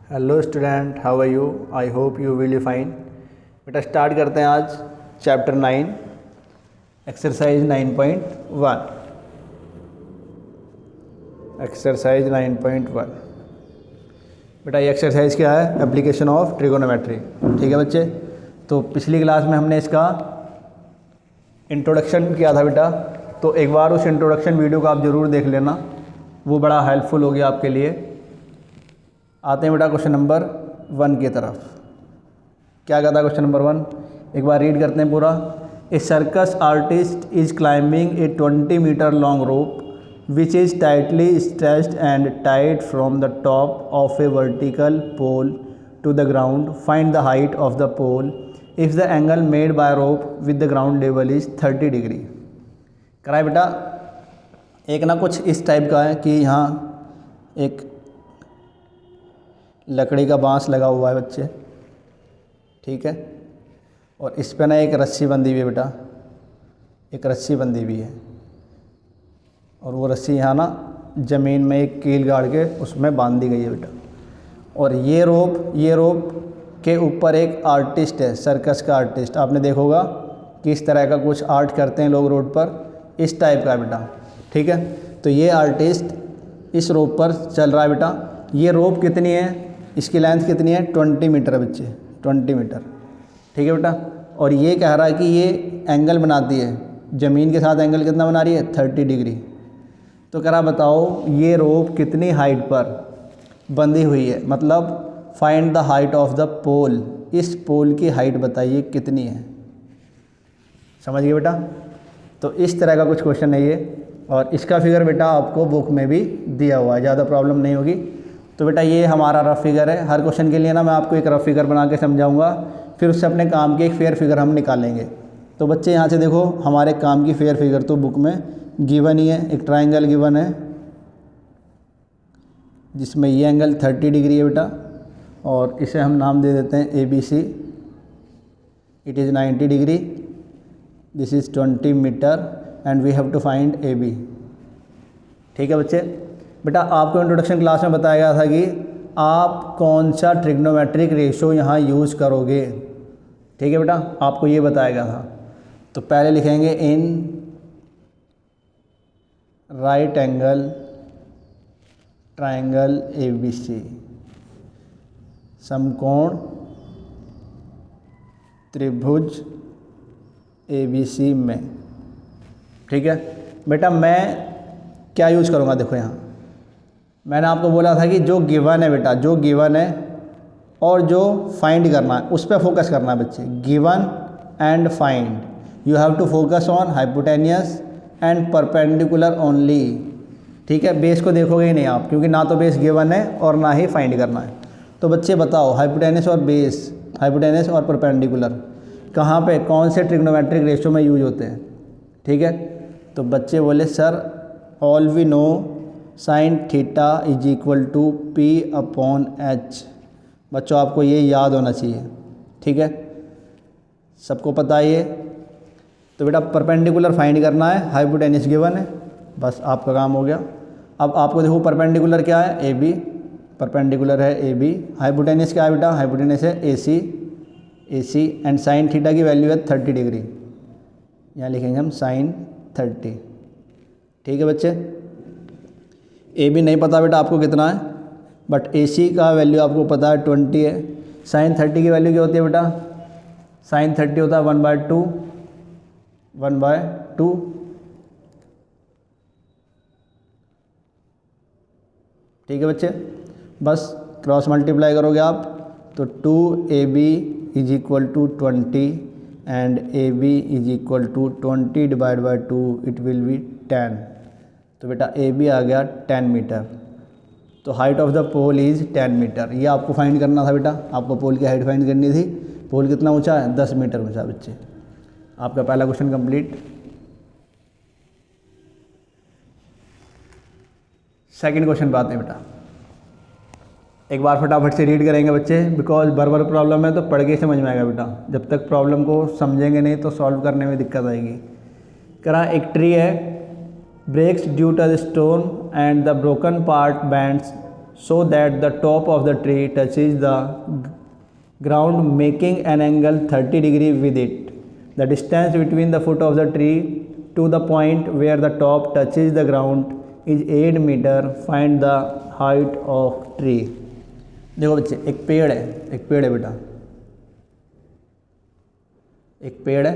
Hello student, how are you? I hope you will be fine. बेटा start करते हैं आज चैप्टर 9 एक्सरसाइज 9.1। एक्सरसाइज 9.1 बेटा ये एक्सरसाइज क्या है? Application of trigonometry. ठीक है बच्चे, तो पिछली क्लास में हमने इसका इंट्रोडक्शन किया था बेटा, तो एक बार उस इंट्रोडक्शन वीडियो को आप ज़रूर देख लेना, वो बड़ा हेल्पफुल हो गया आपके लिए। आते हैं बेटा क्वेश्चन नंबर 1 की तरफ। क्या कहता है क्वेश्चन नंबर 1? एक बार रीड करते हैं पूरा। A circus artist is climbing a 20 metre long rope which is tightly stretched and tied from the top of a vertical pole to the ground. Find the height of the pole if the angle made by rope with the ground level is 30 degree. कराए बेटा, एक ना कुछ इस type का है कि यहाँ एक लकड़ी का बांस लगा हुआ है बच्चे, ठीक है, और इस पे ना एक रस्सी बंधी हुई है बेटा, एक रस्सी बंधी हुई है, और वो रस्सी यहाँ ना ज़मीन में एक कील गाड़ के उसमें बांध दी गई है बेटा। और ये रोप के ऊपर एक आर्टिस्ट है, सर्कस का आर्टिस्ट। आपने देखा होगा कि इस तरह का कुछ आर्ट करते हैं लोग रोड पर, इस टाइप का है बेटा, ठीक है। तो ये आर्टिस्ट इस रोप पर चल रहा है बेटा। ये रोप कितनी है, इसकी लेंथ कितनी है? 20 मीटर है बच्चे, 20 मीटर, ठीक है बेटा। और ये कह रहा है कि ये एंगल बनाती है, ज़मीन के साथ एंगल कितना बना रही है? 30 डिग्री। तो कह रहा बताओ ये रोप कितनी हाइट पर बंधी हुई है, मतलब find the height of the pole. इस पोल की हाइट बताइए कितनी है। समझ गए बेटा? तो इस तरह का कुछ क्वेश्चन है ये, और इसका फिगर बेटा आपको बुक में भी दिया हुआ है, ज़्यादा प्रॉब्लम नहीं होगी। तो बेटा ये हमारा रफ फिगर है। हर क्वेश्चन के लिए ना मैं आपको एक रफ फिगर बना के समझाऊंगा, फिर उससे अपने काम की एक फेयर फिगर हम निकालेंगे। तो बच्चे यहाँ से देखो, हमारे काम की फेयर फिगर तो बुक में गिवन ही है। एक ट्राइंगल गिवन है जिसमें ये एंगल 30 डिग्री है बेटा, और इसे हम नाम दे देते हैं ABC। It is 90 degree, this is 20 metre and we have to find AB। ठीक है बच्चे। बेटा आपको इंट्रोडक्शन क्लास में बताया गया था कि आप कौन सा ट्रिग्नोमेट्रिक रेशो यहाँ यूज़ करोगे, ठीक है बेटा, आपको ये बताया गया था। तो पहले लिखेंगे in right angle triangle ABC, समकोण त्रिभुज ABC में, ठीक है बेटा। मैं क्या यूज़ करूँगा? देखो यहाँ मैंने आपको बोला था कि जो गिवन है बेटा, जो गिवन है और जो फाइंड करना है उस पर फोकस करना है बच्चे। Given and find, you have to focus on hypotenuse and perpendicular only, ठीक है। बेस को देखोगे ही नहीं आप, क्योंकि ना तो बेस गिवन है और ना ही फाइंड करना है। तो बच्चे बताओ हाइपोटेनियस और बेस, हाइपोटेनियस और परपेंडिकुलर कहाँ पे, कौन से ट्रिग्नोमेट्रिक रेशो में यूज होते हैं, ठीक है। तो बच्चे बोले sir all we know sine theta is equal to P/H। बच्चों आपको ये याद होना चाहिए, ठीक है, सबको पता है ये। तो बेटा परपेंडिकुलर फाइंड करना है, हाइपोटेनियस गिवन है, बस आपका काम हो गया। अब आपको देखो परपेंडिकुलर क्या है? AB, परपेंडिकुलर है AB। हाइपोटेनियस क्या है बेटा? हाइपोटेनियस है AC एंड साइन थीटा की वैल्यू है 30 डिग्री, यहाँ लिखेंगे हम साइन 30, ठीक है बच्चे। AB नहीं पता बेटा आपको कितना है, बट AC का वैल्यू आपको पता है 20 है। साइन 30 की वैल्यू क्या होती है बेटा? साइन 30 होता है 1/2, ठीक है बच्चे। बस क्रॉस मल्टीप्लाई करोगे आप तो 2AB is equal to 20 and AB is equal to 20 divide by 2, it will be 10। तो बेटा AB आ गया 10 मीटर। तो height of the pole is 10 metre. ये आपको फाइंड करना था बेटा, आपको पोल की हाइट फाइंड करनी थी। पोल कितना ऊंचा है? 10 मीटर ऊंचा बच्चे। आपका पहला क्वेश्चन कंप्लीट। सेकंड क्वेश्चन पे आते हैं बेटा। एक बार फटाफट से रीड करेंगे बच्चे, बिकॉज बार प्रॉब्लम है तो पढ़ के समझ में आएगा बेटा। जब तक प्रॉब्लम को समझेंगे नहीं तो सॉल्व करने में दिक्कत आएगी। करा एक ट्री है, breaks due to the storm and the broken part bends so that the top of the tree touches the ground making an angle 30 degree with it. The distance between the foot of the tree to the point where the top touches the ground is 8 meter. Find the height of tree. देखो बच्चे, एक पेड़ है बेटा, एक पेड़ है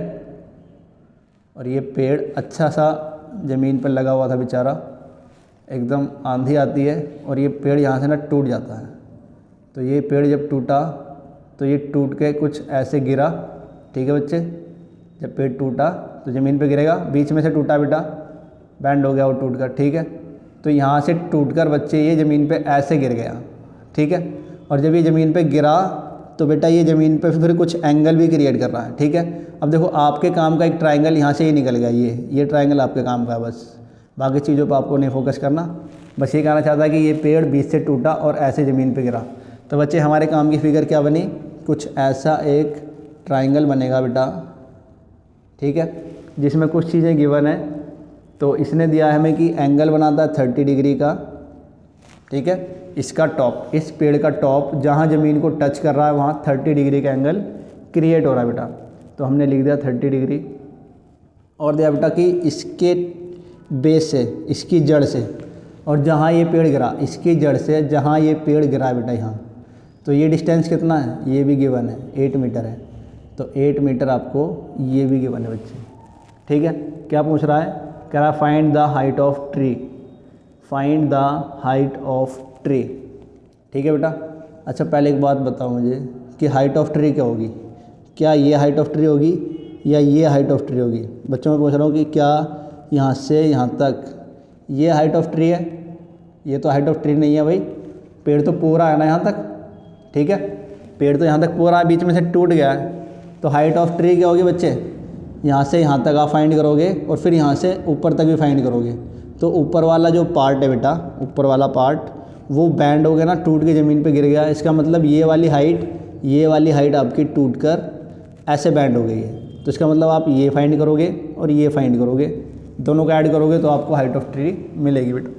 और ये पेड़ अच्छा सा ज़मीन पर लगा हुआ था बेचारा, एकदम आंधी आती है और ये पेड़ यहाँ से ना टूट जाता है। तो ये पेड़ जब टूटा तो ये टूट के कुछ ऐसे गिरा, ठीक है बच्चे। जब पेड़ टूटा तो ज़मीन पे गिरेगा, बीच में से टूटा बेटा, बैंड हो गया वो टूट कर, ठीक है। तो यहाँ से टूटकर बच्चे ये ज़मीन पे ऐसे गिर गया, ठीक है। और जब ये ज़मीन पे गिरा तो बेटा ये ज़मीन पे फिर कुछ एंगल भी क्रिएट कर रहा है, ठीक है। अब देखो आपके काम का एक ट्रायंगल यहाँ से ही निकल गया, ये ट्रायंगल आपके काम का है, बस बाकी चीज़ों पर आपको नहीं फोकस करना। बस ये कहना चाहता है कि ये पेड़ बीच से टूटा और ऐसे ज़मीन पे गिरा। तो बच्चे हमारे काम की फिगर क्या बनी, कुछ ऐसा एक ट्रायंगल बनेगा बेटा, ठीक है, जिसमें कुछ चीज़ें गिवन है। तो इसने दिया है हमें कि एंगल बनाता है 30 डिग्री का, ठीक है। इसका टॉप, इस पेड़ का टॉप जहाँ ज़मीन को टच कर रहा है वहाँ 30 डिग्री का एंगल क्रिएट हो रहा है बेटा। तो हमने लिख दिया 30 डिग्री और दिया बेटा कि इसके बेस से, इसकी जड़ से और जहाँ ये पेड़ गिरा, इसकी जड़ से जहाँ ये पेड़ गिरा है बेटा यहाँ, तो ये डिस्टेंस कितना है, ये भी गिवन है, 8 मीटर है। तो 8 मीटर आपको ये भी गिवन है बच्चे, ठीक है। क्या पूछ रहा है, कह रहा है find the height of tree, find the height of tree, ठीक है बेटा। अच्छा पहले एक बात बताओ मुझे कि हाइट ऑफ ट्री क्या होगी, क्या ये हाइट ऑफ ट्री होगी या ये हाइट ऑफ ट्री होगी। बच्चों में पूछ रहा हूँ कि क्या यहाँ से यहाँ तक ये हाइट ऑफ ट्री है, ये तो हाइट ऑफ ट्री नहीं है भाई, पेड़ तो पूरा है ना यहाँ तक, ठीक है। पेड़ तो यहाँ तक पूरा बीच में से टूट गया है, तो हाइट ऑफ ट्री क्या होगी बच्चे, यहाँ से यहाँ तक आप फाइंड करोगे और फिर यहाँ से ऊपर तक भी फाइंड करोगे। तो ऊपर वाला जो पार्ट है बेटा, ऊपर वाला पार्ट वो बैंड हो गया ना, टूट के ज़मीन पे गिर गया। इसका मतलब ये वाली हाइट आपकी टूट कर ऐसे बैंड हो गई है। तो इसका मतलब आप ये फाइंड करोगे और ये फाइंड करोगे, दोनों को ऐड करोगे तो आपको हाइट ऑफ ट्री मिलेगी बेटा।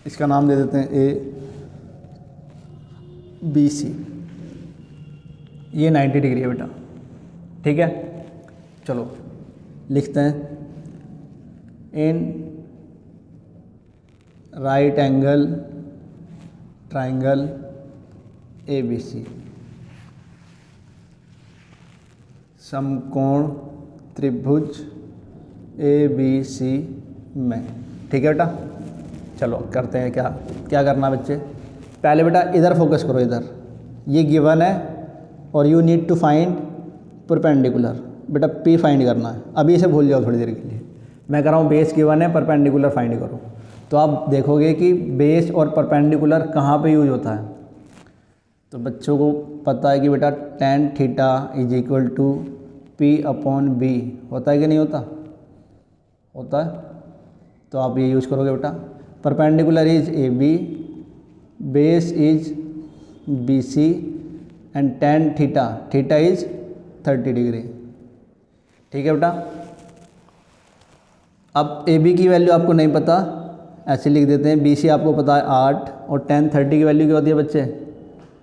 इसका नाम दे देते हैं ABC। ये 90 डिग्री है बेटा, ठीक है। चलो लिखते हैं, in right angle triangle ABC, समकोण त्रिभुज ABC में, ठीक है बेटा। चलो करते हैं क्या क्या करना बच्चे। पहले बेटा इधर फोकस करो, इधर ये गिवन है और you need to find perpendicular. बेटा P फाइंड करना है, अभी इसे भूल जाओ थोड़ी देर के लिए। मैं कह रहा हूँ बेस गिवन है, परपेंडिकुलर फाइंड करो। तो आप देखोगे कि बेस और परपेंडिकुलर कहाँ पे यूज होता है। तो बच्चों को पता है कि बेटा tan theta is equal to P/B होता है कि नहीं होता, होता है। तो आप ये यूज़ करोगे बेटा। Perpendicular is AB, base is BC and tan theta is 30 degree, ठीक है बेटा। अब AB की वैल्यू आपको नहीं पता, ऐसे लिख देते हैं। BC आपको पता है 8 और tan 30 की वैल्यू क्या होती है बच्चे,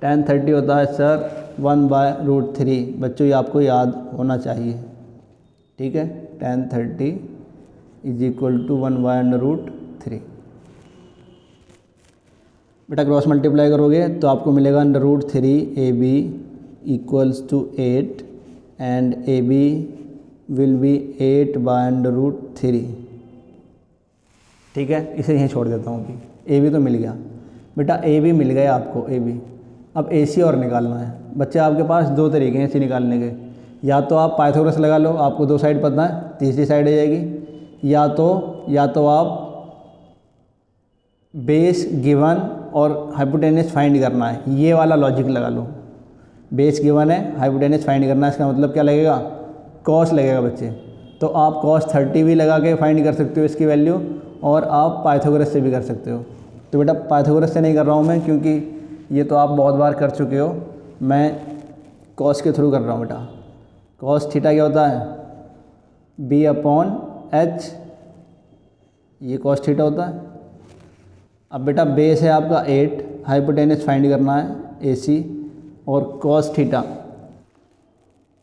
tan 30 होता है सर 1/√3। बच्चों ये आपको याद होना चाहिए, ठीक है। tan 30 is equal to 1/√3। बेटा क्रॉस मल्टीप्लाई करोगे तो आपको मिलेगा √3 AB equals to 8 and AB will be 8/√3, ठीक है। इसे यहीं छोड़ देता हूँ अभी। AB तो मिल गया बेटा, AB मिल गया आपको AB। अब AC और निकालना है बच्चे। आपके पास दो तरीके हैं AC निकालने के, या तो आप पाइथागोरस लगा लो, आपको दो साइड पता है, तीसरी साइड आ जाएगी। या तो आप बेस गिवन और हाइपोटेनस फाइंड करना है, ये वाला लॉजिक लगा लो। बेस गिवन है, हाइपोटेनस फाइंड करना है, इसका मतलब क्या लगेगा, कॉस लगेगा बच्चे। तो आप cos 30 भी लगा के फाइंड कर सकते हो इसकी वैल्यू, और आप पाइथागोरस से भी कर सकते हो। तो बेटा पाइथागोरस से नहीं कर रहा हूँ मैं, क्योंकि ये तो आप बहुत बार कर चुके हो। मैं कॉस के थ्रू कर रहा हूँ बेटा। कॉस थीटा क्या होता है, B/H, ये कॉस थीटा होता है। अब बेटा बेस है आपका 8, हाइपोटेनस फाइंड करना है AC, और cos थीटा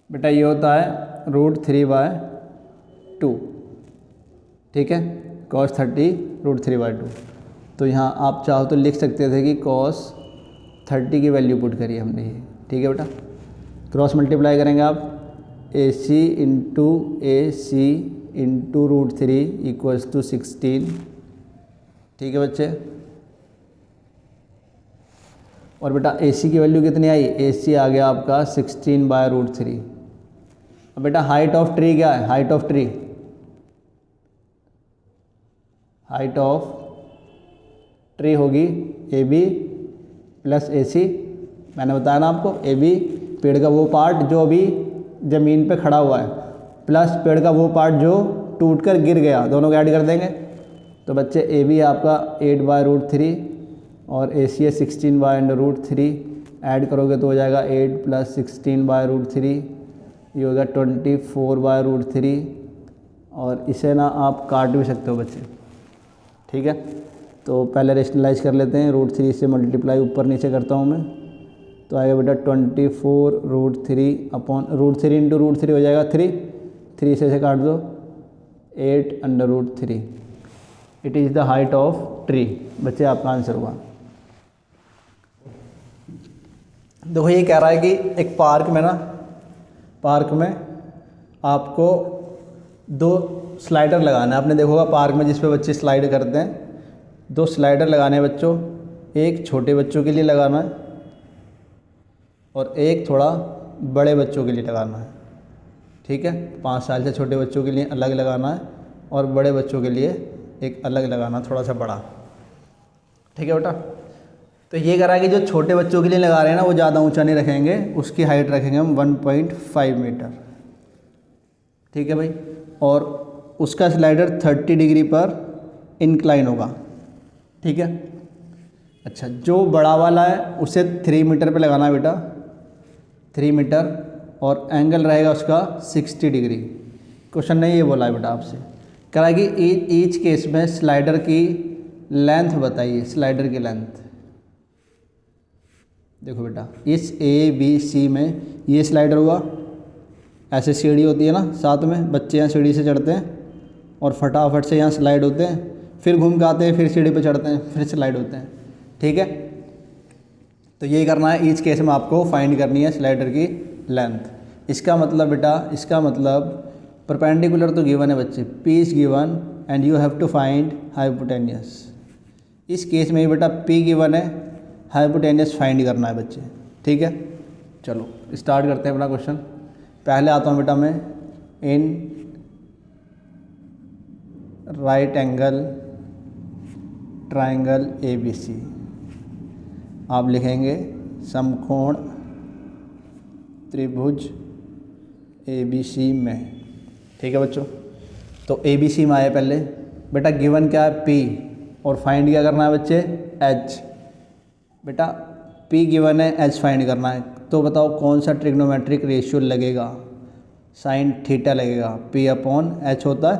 बेटा ये होता है √3/2, ठीक है, cos 30 √3/2। तो यहाँ आप चाहो तो लिख सकते थे कि cos 30 की वैल्यू पुट करिए हमने ये, ठीक है बेटा। क्रॉस मल्टीप्लाई करेंगे आप AC into AC into √3 equals to 16, ठीक है बच्चे। और बेटा AC की वैल्यू कितनी आई, AC आ गया आपका 16/√3। अब बेटा हाइट ऑफ ट्री क्या है, height of tree, height of tree होगी AB प्लस AC। मैंने बताया ना आपको, AB पेड़ का वो पार्ट जो अभी ज़मीन पे खड़ा हुआ है, प्लस पेड़ का वो पार्ट जो टूटकर गिर गया, दोनों को ऐड कर देंगे। तो बच्चे AB आपका 8/√3 और AC है 16/√3, ऐड करोगे तो हो जाएगा 8 + 16/√3, ये होगा 24/√3। और इसे ना आप काट भी सकते हो बच्चे, ठीक है। तो पहले रेशनलाइज कर लेते हैं, √3 से मल्टीप्लाई ऊपर नीचे करता हूँ मैं, तो आएगा बेटा 24√3 अपॉन √3 इंटू √3 हो जाएगा 3 से काट दो 8/√3। It is the height of tree. बच्चे आपका आंसर हुआ। देखो ये कह रहा है कि एक पार्क में ना, पार्क में आपको 2 स्लाइडर लगाना है। आपने देखा होगा पार्क में जिस पे बच्चे स्लाइड करते हैं, 2 स्लाइडर लगाने हैं बच्चों, एक छोटे बच्चों के लिए लगाना है और एक थोड़ा बड़े बच्चों के लिए लगाना है, ठीक है। 5 साल से छोटे बच्चों के लिए अलग लगाना है और बड़े बच्चों के लिए एक अलग लगाना, थोड़ा सा बड़ा, ठीक है बेटा। तो ये कह रहा है कि जो छोटे बच्चों के लिए लगा रहे हैं ना, वो ज़्यादा ऊंचा नहीं रखेंगे, उसकी हाइट रखेंगे हम 1.5 मीटर, ठीक है भाई। और उसका स्लाइडर 30 डिग्री पर इंक्लाइन होगा, ठीक है। अच्छा, जो बड़ा वाला है उसे 3 मीटर पे लगाना है बेटा, 3 मीटर, और एंगल रहेगा उसका 60 डिग्री। क्वेश्चन ने ये बोला है बेटा आपसे, कह रहा है कि ईच केस में स्लाइडर की लेंथ बताइए, स्लाइडर की लेंथ। देखो बेटा इस ABC में ये स्लाइडर हुआ, ऐसे सीढ़ी होती है ना, साथ में बच्चे यहाँ सीढ़ी से चढ़ते हैं और फटाफट से यहाँ स्लाइड होते हैं, फिर घूम के आते हैं, फिर सीढ़ी पे चढ़ते हैं, फिर स्लाइड होते हैं, ठीक है। तो यही करना है, ईच केस में आपको फाइंड करनी है स्लाइडर की लेंथ। इसका मतलब बेटा, इसका मतलब परपेंडिकुलर तो गिवन है बच्चे, P is given and you have to find hypotenuse. इस केस में बेटा P गिवन है, हाइपोटेनियस फाइंड करना है बच्चे, ठीक है। चलो स्टार्ट करते हैं अपना क्वेश्चन। पहले आता हूँ बेटा मैं, in right angle triangle ABC आप लिखेंगे समकोण त्रिभुज ABC में, ठीक है बच्चों। तो ABC में आए पहले बेटा, गिवन क्या है P, और फाइंड क्या करना है बच्चे, H। बेटा P गिवन है, H फाइंड करना है, तो बताओ कौन सा ट्रिग्नोमेट्रिक रेशियो लगेगा, साइन थीटा लगेगा, P/H होता है,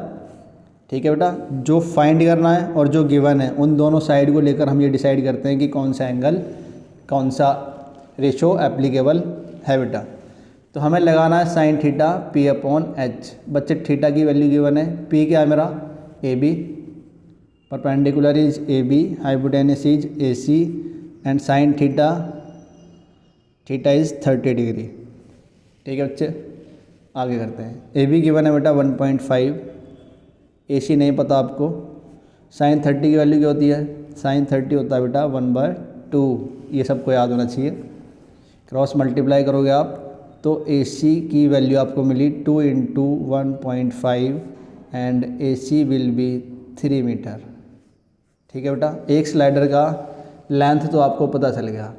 ठीक है बेटा। जो फाइंड करना है और जो गिवन है, उन दोनों साइड को लेकर हम ये डिसाइड करते हैं कि कौन सा एंगल, कौन सा रेशियो एप्लीकेबल है बेटा। तो हमें लगाना है साइन थीटा P/H। बच्चे थीटा की वैल्यू गिवन है, P क्या है मेरा, AB, perpendicular is AB, hypotenuse is AC and sine theta is 30 degree, ठीक है बच्चे। आगे करते हैं, AB गिवन है बेटा 1.5, AC नहीं पता आपको। साइन 30 की वैल्यू क्या होती है, साइन 30 होता है बेटा 1/2, ये सबको याद होना चाहिए। क्रॉस मल्टीप्लाई करोगे आप तो AC की वैल्यू आपको मिली 2 × 1.5 and AC will be 3 metre, ठीक है बेटा। एक स्लाइडर का लेंथ तो आपको पता चल गया,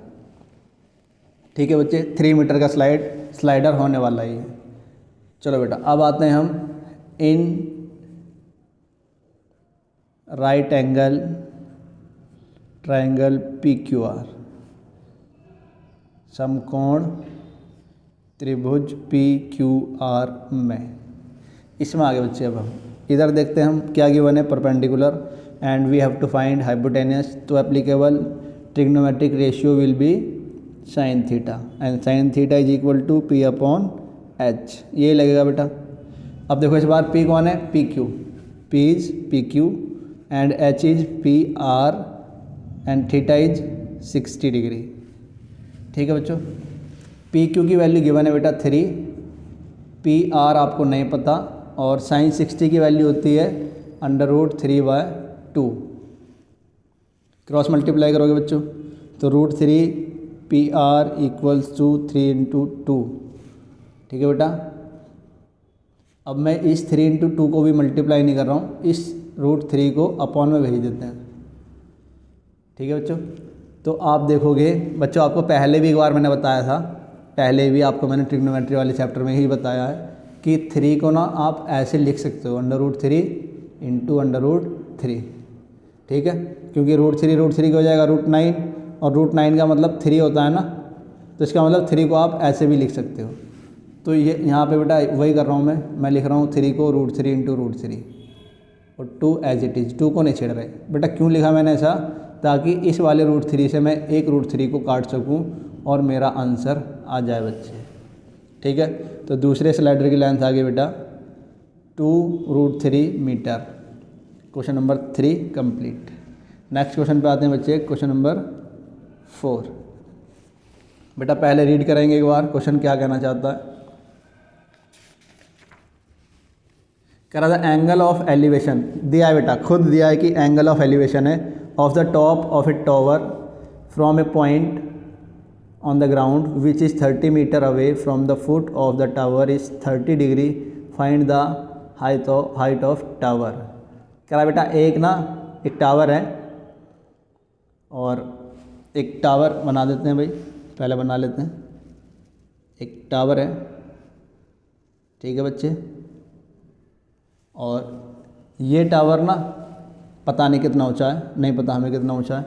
ठीक है बच्चे। 3 मीटर का स्लाइडर होने वाला है ये। चलो बेटा अब आते हैं हम in right angle triangle PQR, समकोण त्रिभुज PQR में, इसमें आगे बच्चे अब हम इधर देखते हैं हम क्या गिवन है, perpendicular and we have to find hypotenuse. तो applicable trigonometric ratio will be sine theta and sine theta is equal to P upon H, ये लगेगा बेटा। अब देखो इस बार पी कौन है, P Q, P is P Q and H is P R and theta is 60 degree. ठीक है बच्चों, पी क्यू की वैल्यू गिवन है बेटा 3, पी आर आपको नहीं पता, और साइन 60 की वैल्यू होती है √3/2। क्रॉस मल्टीप्लाई करोगे बच्चों तो √3 पी आर इक्वल्स टू 3 × 2। ठीक है बेटा, अब मैं इस 3 × 2 को भी मल्टीप्लाई नहीं कर रहा हूँ, इस √3 को अपॉन में भेज देते हैं। ठीक है बच्चों, तो आप देखोगे बच्चों, आपको पहले भी एक बार मैंने बताया था, पहले भी आपको मैंने ट्रिग्नोमेट्री वाले चैप्टर में ही बताया है कि 3 को ना आप ऐसे लिख सकते हो √3 × √3। ठीक है, क्योंकि √3 हो जाएगा √9 और √9 का मतलब 3 होता है ना, तो इसका मतलब 3 को आप ऐसे भी लिख सकते हो। तो ये यहाँ पे बेटा वही कर रहा हूँ मैं लिख रहा हूँ 3 को √3 × √3 और 2 एज इट इज़, 2 को नहीं छेड़ रहे बेटा। क्यों लिखा मैंने ऐसा, ताकि इस वाले √3 से मैं एक √3 को काट सकूँ और मेरा आंसर आ जाए बच्चे। ठीक है, तो दूसरे स्लाइडर की लेंथ आ गई बेटा 2√3 metre. Question number 3 complete. Next question पे आते हैं बच्चे, क्वेश्चन नंबर 4। बेटा पहले रीड करेंगे एक बार क्वेश्चन क्या कहना चाहता है। कह रहा था एंगल ऑफ एलिवेशन दिया है बेटा, खुद दिया है कि एंगल ऑफ एलिवेशन है of the top of a tower from a point on the ground which is 30 metre away from the foot of the tower is 30 degree, find the height of tower. कह रहा बेटा एक tower है और एक tower बना देते हैं भाई, पहले बना लेते हैं। एक टावर है, ठीक है बच्चे, और ये टावर ना पता नहीं कितना ऊंचा है, नहीं पता हमें कितना ऊंचा है,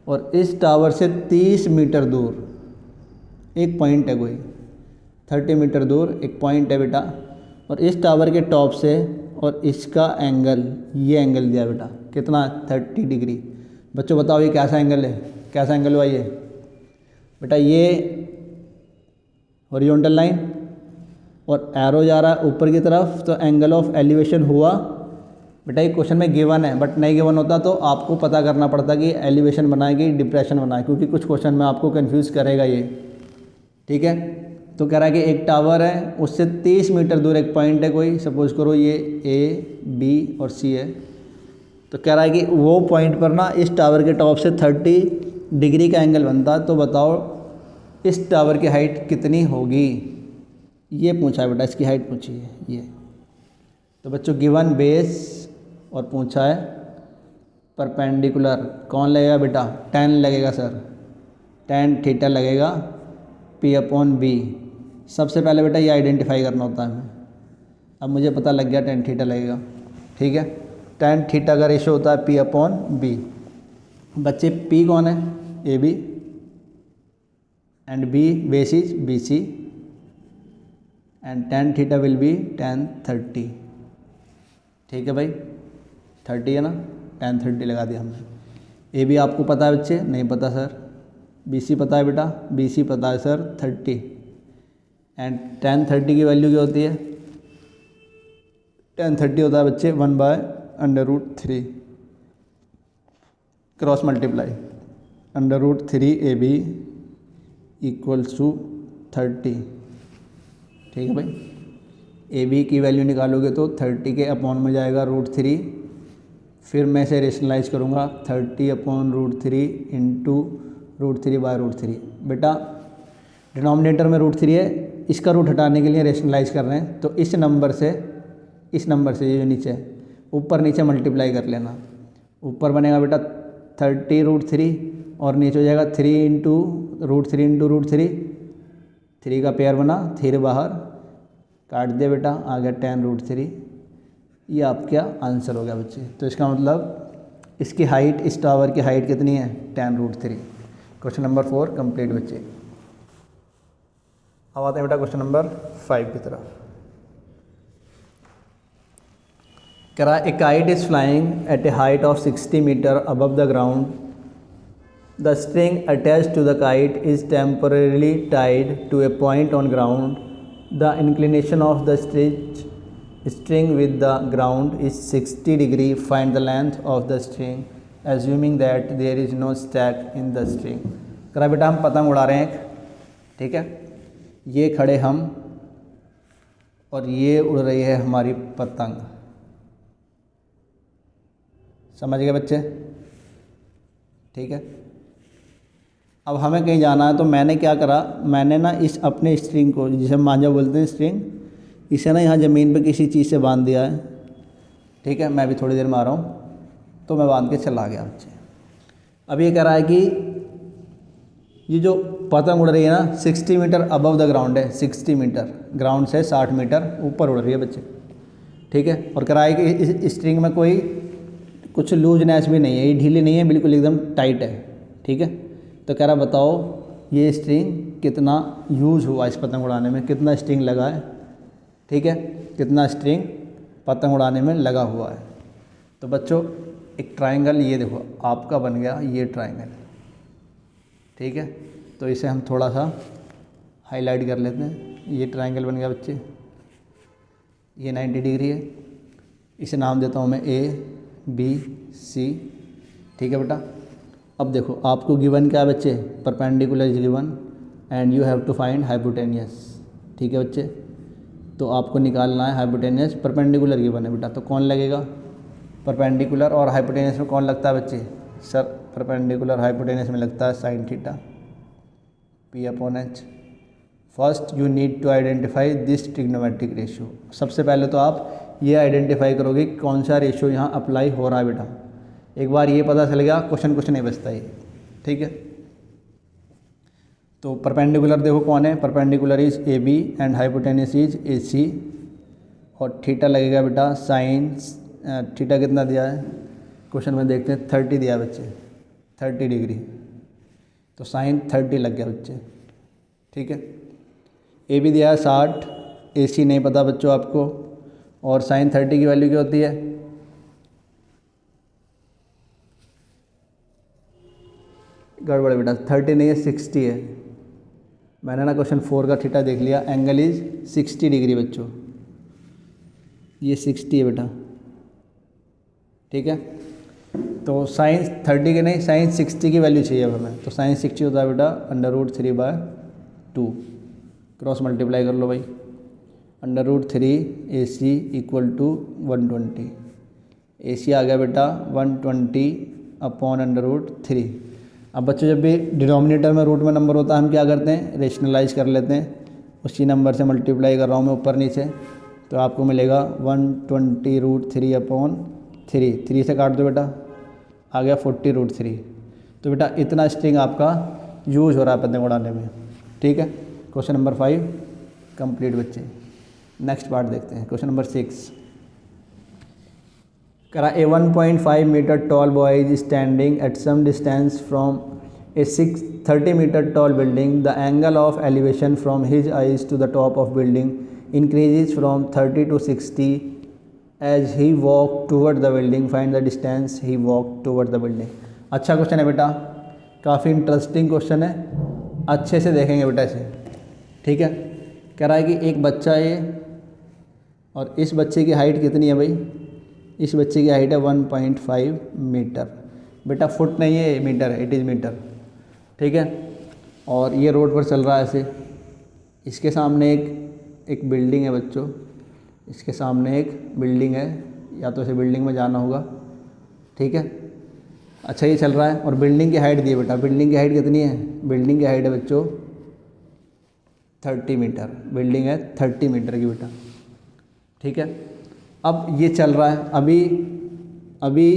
और इस टावर से 30 मीटर दूर एक पॉइंट है, कोई 30 मीटर दूर एक पॉइंट है बेटा, और इस टावर के टॉप से और इसका एंगल, ये एंगल दिया बेटा कितना, 30 डिग्री। बच्चों बताओ ये कैसा एंगल है, कैसा एंगल हुआ ये बेटा, ये हॉरिजॉन्टल लाइन और एरो जा रहा है ऊपर की तरफ, तो एंगल ऑफ एलिवेशन हुआ बेटा। ये क्वेश्चन में गिवन है, बट नहीं गिवन होता तो आपको पता करना पड़ता कि एलिवेशन बनाए कि डिप्रेशन बनाए, क्योंकि कुछ क्वेश्चन में आपको कंफ्यूज करेगा ये। ठीक है, तो कह रहा है कि एक टावर है, उससे 30 मीटर दूर एक पॉइंट है कोई, सपोज करो ये A, B और C है। तो कह रहा है कि वो पॉइंट पर ना इस टावर के टॉप से 30 डिग्री का एंगल बनता है, तो बताओ इस टावर की हाइट कितनी होगी, ये पूछा है बेटा, इसकी हाइट पूछी है ये। तो बच्चों गिवन बेस और पूछा है परपेंडिकुलर, कौन लगेगा बेटा, tan लगेगा सर, tan थीटा लगेगा P/B। सबसे पहले बेटा ये आइडेंटिफाई करना होता है हमें, अब मुझे पता लग गया tan थीटा लगेगा। ठीक है, tan थीटा का रेशो होता है P/B। बच्चे P कौन है, AB and B base is BC and tan theta will be tan 30। ठीक है भाई, 30 है ना, tan 30 लगा दिया हमने। AB आपको पता है बच्चे, नहीं पता सर। BC पता है बेटा, BC पता है सर 30 एंड tan 30 की वैल्यू क्या होती है, tan 30 होता है बच्चे 1/√3 cross multiply √3 AB equals to 30। ठीक है भाई, AB की वैल्यू निकालोगे तो 30 के अपॉन में जाएगा √3, फिर मैं इसे रेशनलाइज करूँगा 30/√3 इंटू √3/√3। बेटा डिनोमिनेटर में √3 है, इसका रूट हटाने के लिए रेशनलाइज कर रहे हैं, तो इस नंबर से ये जो नीचे है ऊपर नीचे मल्टीप्लाई कर लेना। ऊपर बनेगा बेटा 30√3 और नीचे हो जाएगा 3 इंटू √3 3 का पेयर बना, 3 बाहर काट दिया बेटा, आ गया tan√3। ये आपका आंसर हो गया बच्चे। तो इसका मतलब इसकी हाइट, इस टावर की हाइट कितनी है, tan√3। क्वेश्चन नंबर 4 कंप्लीट बच्चे। अब आते हैं बेटा क्वेश्चन नंबर 5 की तरफ। कह रहा a kite is flying at a height of 60 metre above the ground. The string attached to the kite is temporarily tied to a point on ground. The inclination of the string with the ground is 60 degree. Find the length of the string assuming that there is no stack in the string. करा बेटा हम पतंग उड़ा रहे हैं, ठीक है, ये खड़े हम और ये उड़ रही है हमारी पतंग. समझ गए बच्चे? ठीक है. अब हमें कहीं जाना है तो मैंने क्या करा, मैंने ना इस अपने स्ट्रिंग को, जिसे हम मांझा बोलते हैं स्ट्रिंग, इसे ना यहाँ ज़मीन पे किसी चीज़ से बांध दिया है. ठीक है, मैं भी थोड़ी देर में आ रहा हूँ, तो मैं बांध के चला गया बच्चे. अब ये कह रहा है कि ये जो पतंग उड़ रही है ना 60 मीटर अबव द ग्राउंड है. 60 मीटर ग्राउंड से 60 मीटर ऊपर उड़ रही है बच्चे. ठीक है, और कह रहा है कि इस स्ट्रिंग में कोई कुछ लूजनेस भी नहीं है, ये ढीली नहीं है, बिल्कुल एकदम टाइट है. ठीक है, तो कह रहा बताओ ये स्ट्रिंग कितना यूज़ हुआ इस पतंग उड़ाने में, कितना स्ट्रिंग लगा है. ठीक है, कितना स्ट्रिंग पतंग उड़ाने में लगा हुआ है. तो बच्चों एक ट्रायंगल ये देखो आपका बन गया, ये ट्रायंगल. ठीक है, तो इसे हम थोड़ा सा हाईलाइट कर लेते हैं. ये ट्रायंगल बन गया बच्चे, ये 90 डिग्री है. इसे नाम देता हूँ मैं ABC. ठीक है बेटा. अब देखो आपको गिवन क्या है बच्चे, perpendicular is given and you have to find hypotenuse. ठीक है बच्चे, तो आपको निकालना है हाइपोटेनियस. परपेंडिकुलर गिवन है बेटा, तो कौन लगेगा, परपेंडिकुलर और हाइपोटेनियस में कौन लगता है बच्चे? सर परपेंडिकुलर हाइपोटेनियस में लगता है sine theta P/H. First you need to identify this trigonometric ratio. सबसे पहले तो आप ये आइडेंटिफाई करोगे कौन सा रेशियो यहाँ अप्लाई हो रहा है बेटा. एक बार ये पता चल गया, क्वेश्चन कुछ नहीं बचता ये. ठीक है, तो परपेंडिकुलर देखो कौन है, perpendicular is AB and hypotenuse is AC. और थीटा लगेगा बेटा साइन, थीटा कितना दिया है क्वेश्चन में देखते हैं, 30 दिया बच्चे, 30 डिग्री. तो साइन 30 लग गया बच्चे. ठीक है, AB दिया है 60, AC नहीं पता बच्चों आपको, और साइन 30 की वैल्यू क्या होती है, गड़बड़ बेटा, 30 नहीं है 60 है. मैंने ना क्वेश्चन 4 का थीटा देख लिया, एंगल इज 60 डिग्री बच्चों, ये 60 है बेटा. ठीक है, तो साइन 30 के नहीं, साइन 60 की वैल्यू चाहिए अब हमें. तो साइन 60 होता है बेटा √3/2. क्रॉस मल्टीप्लाई कर लो भाई, √3 AC इक्वल टू 120. AC आ गया बेटा 120/√3. अब बच्चों जब भी डिनोमिनेटर में रूट में नंबर होता है हम क्या करते हैं, रेशनलाइज कर लेते हैं. उसी नंबर से मल्टीप्लाई कर रहा हूँ मैं ऊपर नीचे, तो आपको मिलेगा 120√3/3. 3 से काट दो बेटा, आ गया 40√3. तो बेटा इतना स्ट्रिंग आपका यूज हो रहा है पतंग उड़ाने में. ठीक है, क्वेश्चन नंबर 5 कंप्लीट बच्चे. नेक्स्ट पार्ट देखते हैं, क्वेश्चन नंबर 6. करा a 1.5 metre tall boy is standing at some distance from a 30 metre tall building. The angle of elevation from his eyes to the top of building increases from 30 to 60 as he walk toward the building. Find the distance he walk toward the building. अच्छा question है बेटा, काफ़ी interesting question है, अच्छे से देखेंगे बेटा इसे. ठीक है, कह रहा है कि एक बच्चा है और इस बच्चे की हाइट कितनी है भाई, इस बच्चे की हाइट है 1.5 मीटर. बेटा फुट नहीं है, मीटर है, इट इज़ मीटर. ठीक है, और ये रोड पर चल रहा है ऐसे. इसके सामने एक बिल्डिंग है बच्चों, इसके सामने एक बिल्डिंग है, या तो इसे बिल्डिंग में जाना होगा. ठीक है, अच्छा ये चल रहा है और बिल्डिंग की हाइट दी है बेटा. बिल्डिंग की हाइट कितनी है, बिल्डिंग की हाइट है बच्चों 30 मीटर. बिल्डिंग है 30 मीटर की बेटा. ठीक है, अब ये चल रहा है अभी.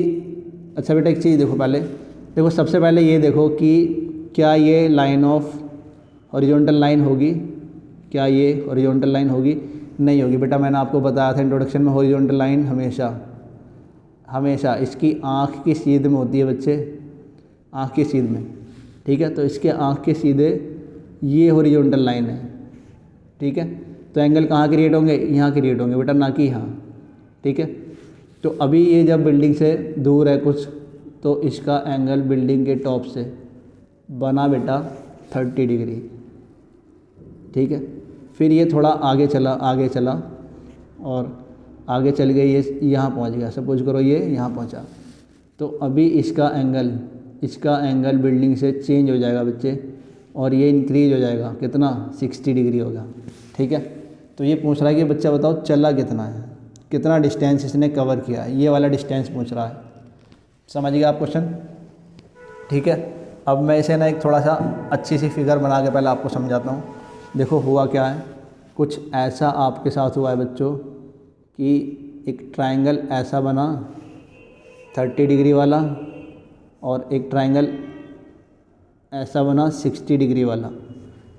अच्छा बेटा एक चीज़ देखो, पहले देखो, सबसे पहले ये देखो कि क्या ये लाइन ऑफ हॉरिजॉन्टल लाइन होगी, क्या ये हॉरिजॉन्टल लाइन होगी, नहीं होगी बेटा. मैंने आपको बताया था इंट्रोडक्शन में, हॉरिजॉन्टल लाइन हमेशा इसकी आँख की सीध में होती है बच्चे, आँख की सीध में. ठीक है, तो इसके आँख के सीधे ये हॉरिजॉन्टल लाइन है. ठीक है, तो एंगल कहाँ क्रिएट होंगे, यहाँ क्रिएट होंगे बेटा, ना कि यहाँ. ठीक है, तो अभी ये जब बिल्डिंग से दूर है कुछ, तो इसका एंगल बिल्डिंग के टॉप से बना बेटा 30 डिग्री। ठीक है, फिर ये थोड़ा आगे चला और आगे चल गए, ये यहाँ पहुँच गया। सपोज करो ये यहाँ पहुँचा, तो अभी इसका एंगल बिल्डिंग से चेंज हो जाएगा बच्चे, और ये इंक्रीज हो जाएगा कितना, 60 डिग्री होगा। ठीक है, तो ये पूछ रहा है कि बच्चा बताओ चला कितना है, कितना डिस्टेंस इसने कवर किया है, ये वाला डिस्टेंस पूछ रहा है। समझ गया आप क्वेश्चन? ठीक है, अब मैं इसे ना एक थोड़ा सा अच्छी सी फिगर बना के पहले आपको समझाता हूँ। देखो हुआ क्या है, कुछ ऐसा आपके साथ हुआ है बच्चों कि एक ट्रायंगल ऐसा बना 30 डिग्री वाला, और एक ट्रायंगल ऐसा बना 60 डिग्री वाला।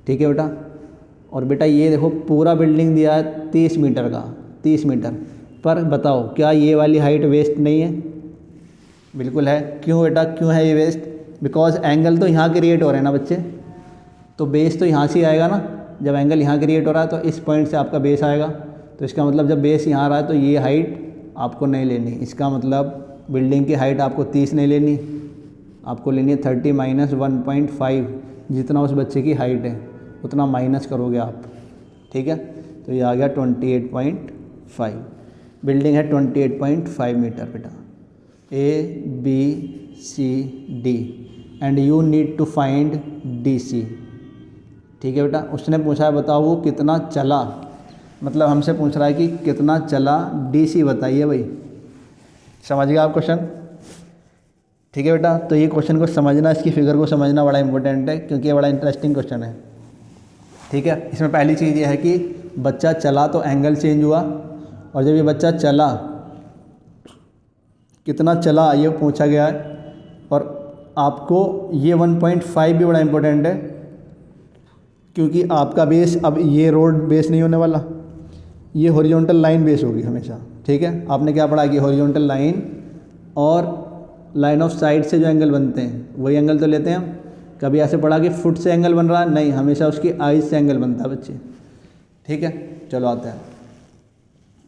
ठीक है बेटा, और बेटा ये देखो पूरा बिल्डिंग दिया है 30 मीटर का, 30 मीटर, पर बताओ क्या ये वाली हाइट वेस्ट नहीं है? बिल्कुल है। क्यों बेटा, क्यों है ये वेस्ट? बिकॉज एंगल तो यहाँ क्रिएट हो रहे हैं ना बच्चे, तो बेस तो यहाँ से आएगा ना। जब एंगल यहाँ क्रिएट हो रहा है तो इस पॉइंट से आपका बेस आएगा, तो इसका मतलब जब बेस यहाँ आ रहा है तो ये हाइट आपको नहीं लेनी। इसका मतलब बिल्डिंग की हाइट आपको 30 नहीं लेनी, आपको लेनी है 30 माइनस 1.5, जितना उस बच्चे की हाइट है उतना माइनस करोगे आप। ठीक है, तो ये आ गया 28.5। बिल्डिंग है 28.5 मीटर बेटा, ABCD, and you need to find DC। ठीक है बेटा, उसने पूछा है बताओ वो कितना चला, मतलब हमसे पूछ रहा है कि कितना चला, DC बताइए भाई। समझ गया आप क्वेश्चन? ठीक है बेटा, तो ये क्वेश्चन को समझना, इसकी फिगर को समझना बड़ा इंपॉर्टेंट है, क्योंकि ये बड़ा इंटरेस्टिंग क्वेश्चन है। ठीक है, इसमें पहली चीज़ ये है कि बच्चा चला तो एंगल चेंज हुआ, और जब ये बच्चा चला कितना चला ये पूछा गया है। और आपको ये 1.5 भी बड़ा इंपॉर्टेंट है, क्योंकि आपका बेस, अब ये रोड बेस नहीं होने वाला, ये हॉरिजॉन्टल लाइन बेस होगी हमेशा। ठीक है, आपने क्या पढ़ा कि हॉरिजॉन्टल लाइन और लाइन ऑफ साइड से जो एंगल बनते हैं वही एंगल तो लेते हैं हम। कभी ऐसे पढ़ा कि फुट से एंगल बन रहा है, नहीं, हमेशा उसकी आइज से एंगल बनता है बच्चे। ठीक है, चलो आते हैं,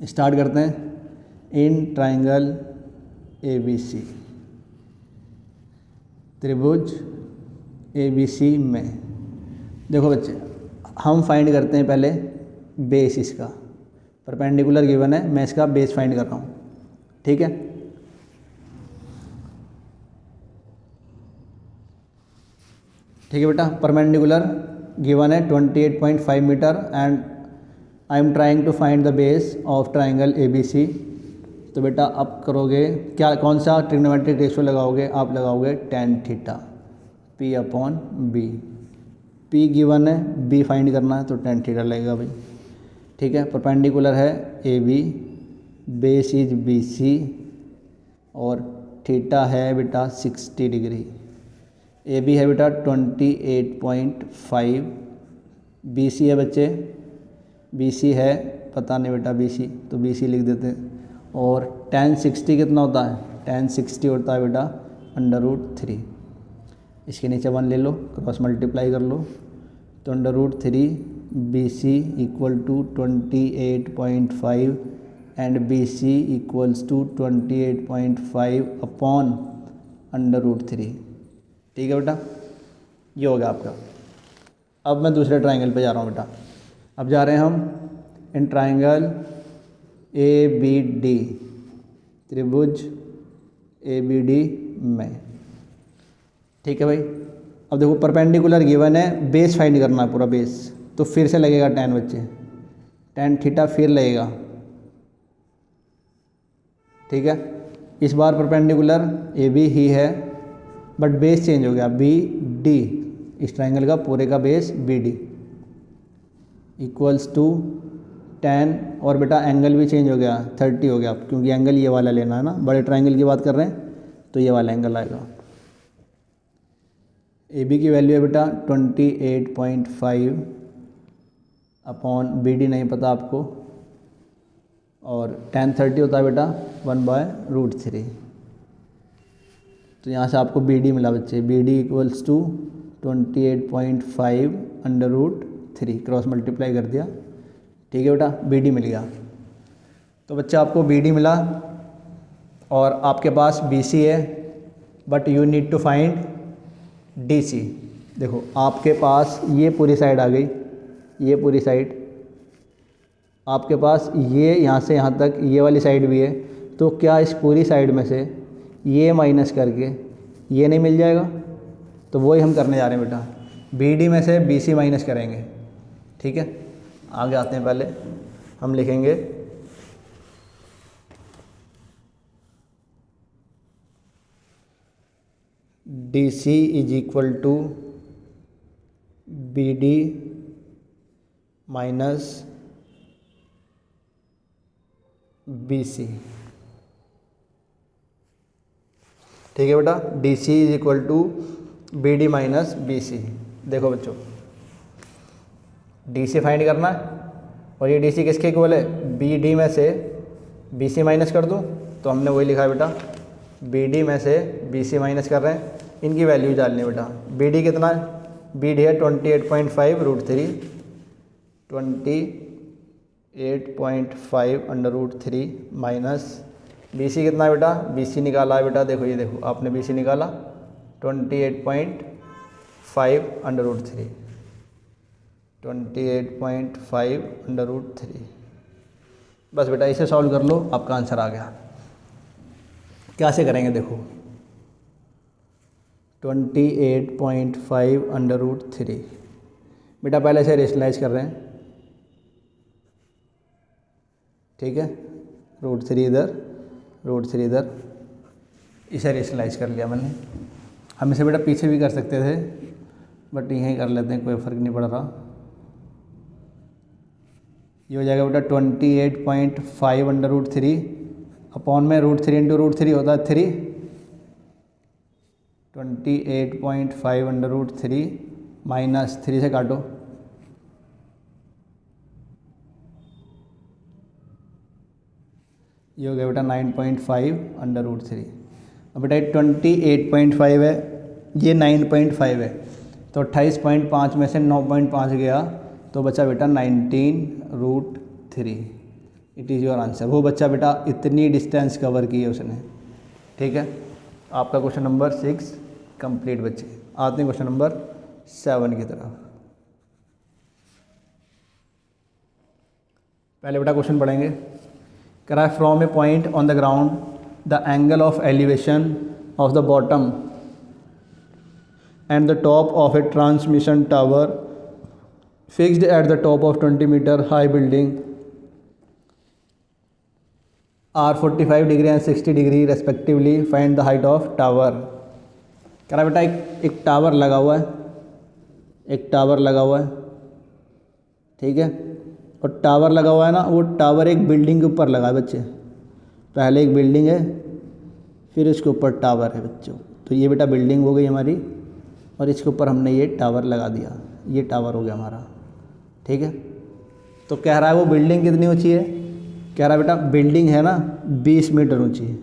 स्टार्ट करते हैं। इन ट्राइंगल ABC, त्रिभुज ABC में देखो बच्चे, हम फाइंड करते हैं पहले बेस। इसका परपेंडिकुलर गिवन है, मैं इसका बेस फाइंड कर रहा हूँ। ठीक है, ठीक है बेटा, परपेंडिकुलर गिवन है 28.5 metre, and I am trying to find the base of triangle ABC। तो बेटा अब करोगे क्या, कौन सा ट्रिग्नोमेट्रिक रेशियो लगाओगे? आप लगाओगे tan theta P/B। P given है, B फाइंड करना है, तो tan थीटा लगेगा भाई। ठीक है, परपेंडिकुलर है AB, बेस इज BC, और थीटा है बेटा 60 डिग्री। AB है बेटा 28.5, BC है बच्चे, BC है पता नहीं बेटा BC, तो BC लिख देते हैं। और tan 60 कितना होता है? tan 60 होता है बेटा √3। इसके नीचे 1 ले लो, क्रॉस मल्टीप्लाई कर लो, तो √3 BC equal to 28.5 and BC equals to 28.5 upon √3। ठीक है बेटा, ये हो गया आपका। अब मैं दूसरे ट्राइंगल पे जा रहा हूँ बेटा। अब जा रहे हैं हम इन ट्राइंगल ABD, त्रिभुज ABD में। ठीक है भाई, अब देखो परपेंडिकुलर गिवन है, बेस फाइंड करना है पूरा बेस, तो फिर से लगेगा tan बच्चे, tan थीटा फिर लगेगा। ठीक है, इस बार परपेंडिकुलर AB ही है, बट बेस चेंज हो गया, BD, इस ट्राइंगल का पूरे का base BD equals to tan, और बेटा एंगल भी चेंज हो गया, 30 हो गया, क्योंकि एंगल ये वाला लेना है ना, बड़े ट्राइंगल की बात कर रहे हैं, तो ये वाला एंगल आएगा। AB की वैल्यू है बेटा 28.5 अपॉन BD नहीं पता आपको, और tan 30 होता है बेटा 1/√3। तो यहाँ से आपको BD मिला बच्चे, BD equals to 28.5 √3, cross multiply कर दिया। ठीक है बेटा, BD मिल गया। तो बच्चा आपको BD मिला, और आपके पास BC है, but you need to find DC। देखो आपके पास ये पूरी साइड आ गई, ये पूरी साइड, आपके पास ये यहाँ से यहाँ तक ये वाली साइड भी है, तो क्या इस पूरी साइड में से ये माइनस करके ये नहीं मिल जाएगा? तो वही हम करने जा रहे हैं बेटा, BD में से BC माइनस करेंगे। ठीक है, आगे आते हैं। पहले हम लिखेंगे DC is equal to BD minus BC। ठीक है बेटा, DC is equal to BD minus BC। देखो बच्चों, DC फाइंड करना है और ये DC किसके इक्वल है? BD में से BC माइनस कर दूँ, तो हमने वही लिखा है बेटा, BD में से BC माइनस कर रहे हैं, इनकी वैल्यू डालनी है बेटा। BD कितना है? BD है 28.5√3, 28.5 √3 माइनस BC कितना है बेटा? BC निकाला है बेटा, देखो ये देखो, आपने BC निकाला 28.5 √3, 28.5 √3। बस बेटा इसे सॉल्व कर लो, आपका आंसर आ गया। कैसे करेंगे देखो, 28.5 √3। बेटा पहले से रेशनलाइज कर रहे हैं, ठीक है, √3 इधर, √3 इधर, इसे रेशनलाइज कर लिया मैंने। हम इसे बेटा पीछे भी कर सकते थे, बट यहीं कर लेते हैं, कोई फ़र्क नहीं पड़ रहा। ये हो जाएगा बेटा 28.5 √3 अपॉन में √3 इंटू √3 होता है 3, 28.5 √3 माइनस 3 से काटो, ये हो गया बेटा 9.5 √3। अब बेटा 28.5 है, ये 9.5 है, तो 28.5 में से 9.5 गया तो बचा बेटा 19√3। It is your answer. वो बच्चा बेटा इतनी डिस्टेंस कवर की है उसने। ठीक है, आपका क्वेश्चन नंबर 6 कंप्लीट बच्चे। आते हैं क्वेश्चन नंबर 7 की तरफ। पहले बेटा क्वेश्चन पढ़ेंगे। करा from a point on the ground the angle of elevation of the bottom and the top of A transmission tower fixed at the top of 20 meter high building are 45 degree and 60 degree respectively. Find the height of tower। कह रहा बेटा एक tower लगा हुआ है, एक tower लगा हुआ है, ठीक है, और टावर लगा हुआ है ना, वो टावर एक बिल्डिंग के ऊपर लगा है बच्चे। पहले एक बिल्डिंग है, फिर इसके ऊपर टावर है बच्चों। तो ये बेटा बिल्डिंग हो गई हमारी, और इसके ऊपर हमने ये टावर लगा दिया, ये टावर हो गया हमारा। ठीक है, तो कह रहा है वो बिल्डिंग कितनी ऊंची है? कह रहा है बेटा बिल्डिंग है ना 20 मीटर ऊंची है,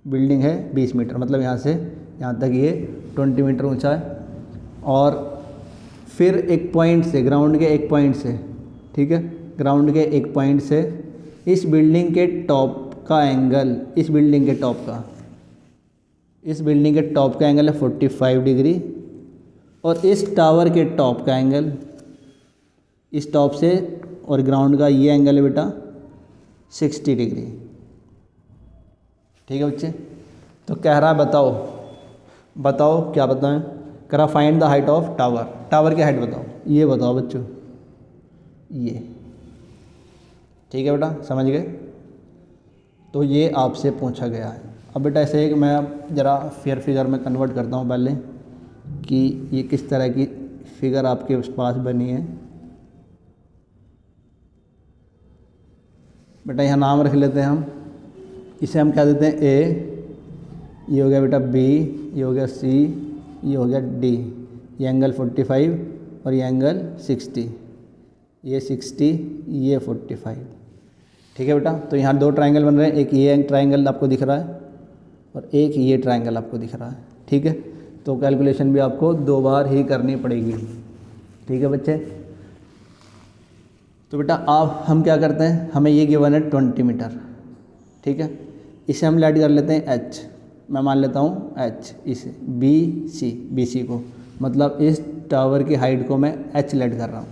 बिल्डिंग है 20 मीटर, मतलब यहाँ से यहाँ तक ये 20 मीटर ऊंचा है। और फिर एक पॉइंट से, ग्राउंड के एक पॉइंट से, ठीक है, ग्राउंड के एक पॉइंट से इस बिल्डिंग के टॉप का एंगल, इस बिल्डिंग के टॉप का, इस बिल्डिंग के टॉप का एंगल है 45 डिग्री, और इस टावर के टॉप का एंगल, इस टॉप से और ग्राउंड का ये एंगल है बेटा 60 डिग्री। ठीक है बच्चे, तो कह रहा है बताओ, बताओ क्या बताएं? कह रहा find the height of tower, tower की हाइट बताओ, ये बताओ बच्चों, ये। ठीक है बेटा, समझ गए? तो ये आपसे पूछा गया है। अब बेटा ऐसे एक मैं ज़रा फेयर फिगर में कन्वर्ट करता हूँ पहले, कि ये किस तरह की फिगर आपके पास बनी है। बेटा यहाँ नाम रख लेते हैं हम, इसे हम क्या देते हैं? ए, ये हो गया बेटा बी, ये हो गया सी, ये हो गया डी। ये एंगल 45 और ये एंगल 60, ये 60, ये 45। ठीक है बेटा, तो यहाँ दो ट्रायंगल बन रहे हैं, एक ये ट्रायंगल आपको दिख रहा है और एक ये ट्रायंगल आपको दिख रहा है। ठीक है, तो कैलकुलेशन भी आपको 2 बार ही करनी पड़ेगी। ठीक है बच्चे, तो बेटा आप हम क्या करते हैं, हमें ये गिवन है 20 मीटर। ठीक है, इसे हम लेट कर लेते हैं एच, मैं मान लेता हूँ एच, इसे बी सी को, मतलब इस टावर की हाइट को मैं एच लेट कर रहा हूँ।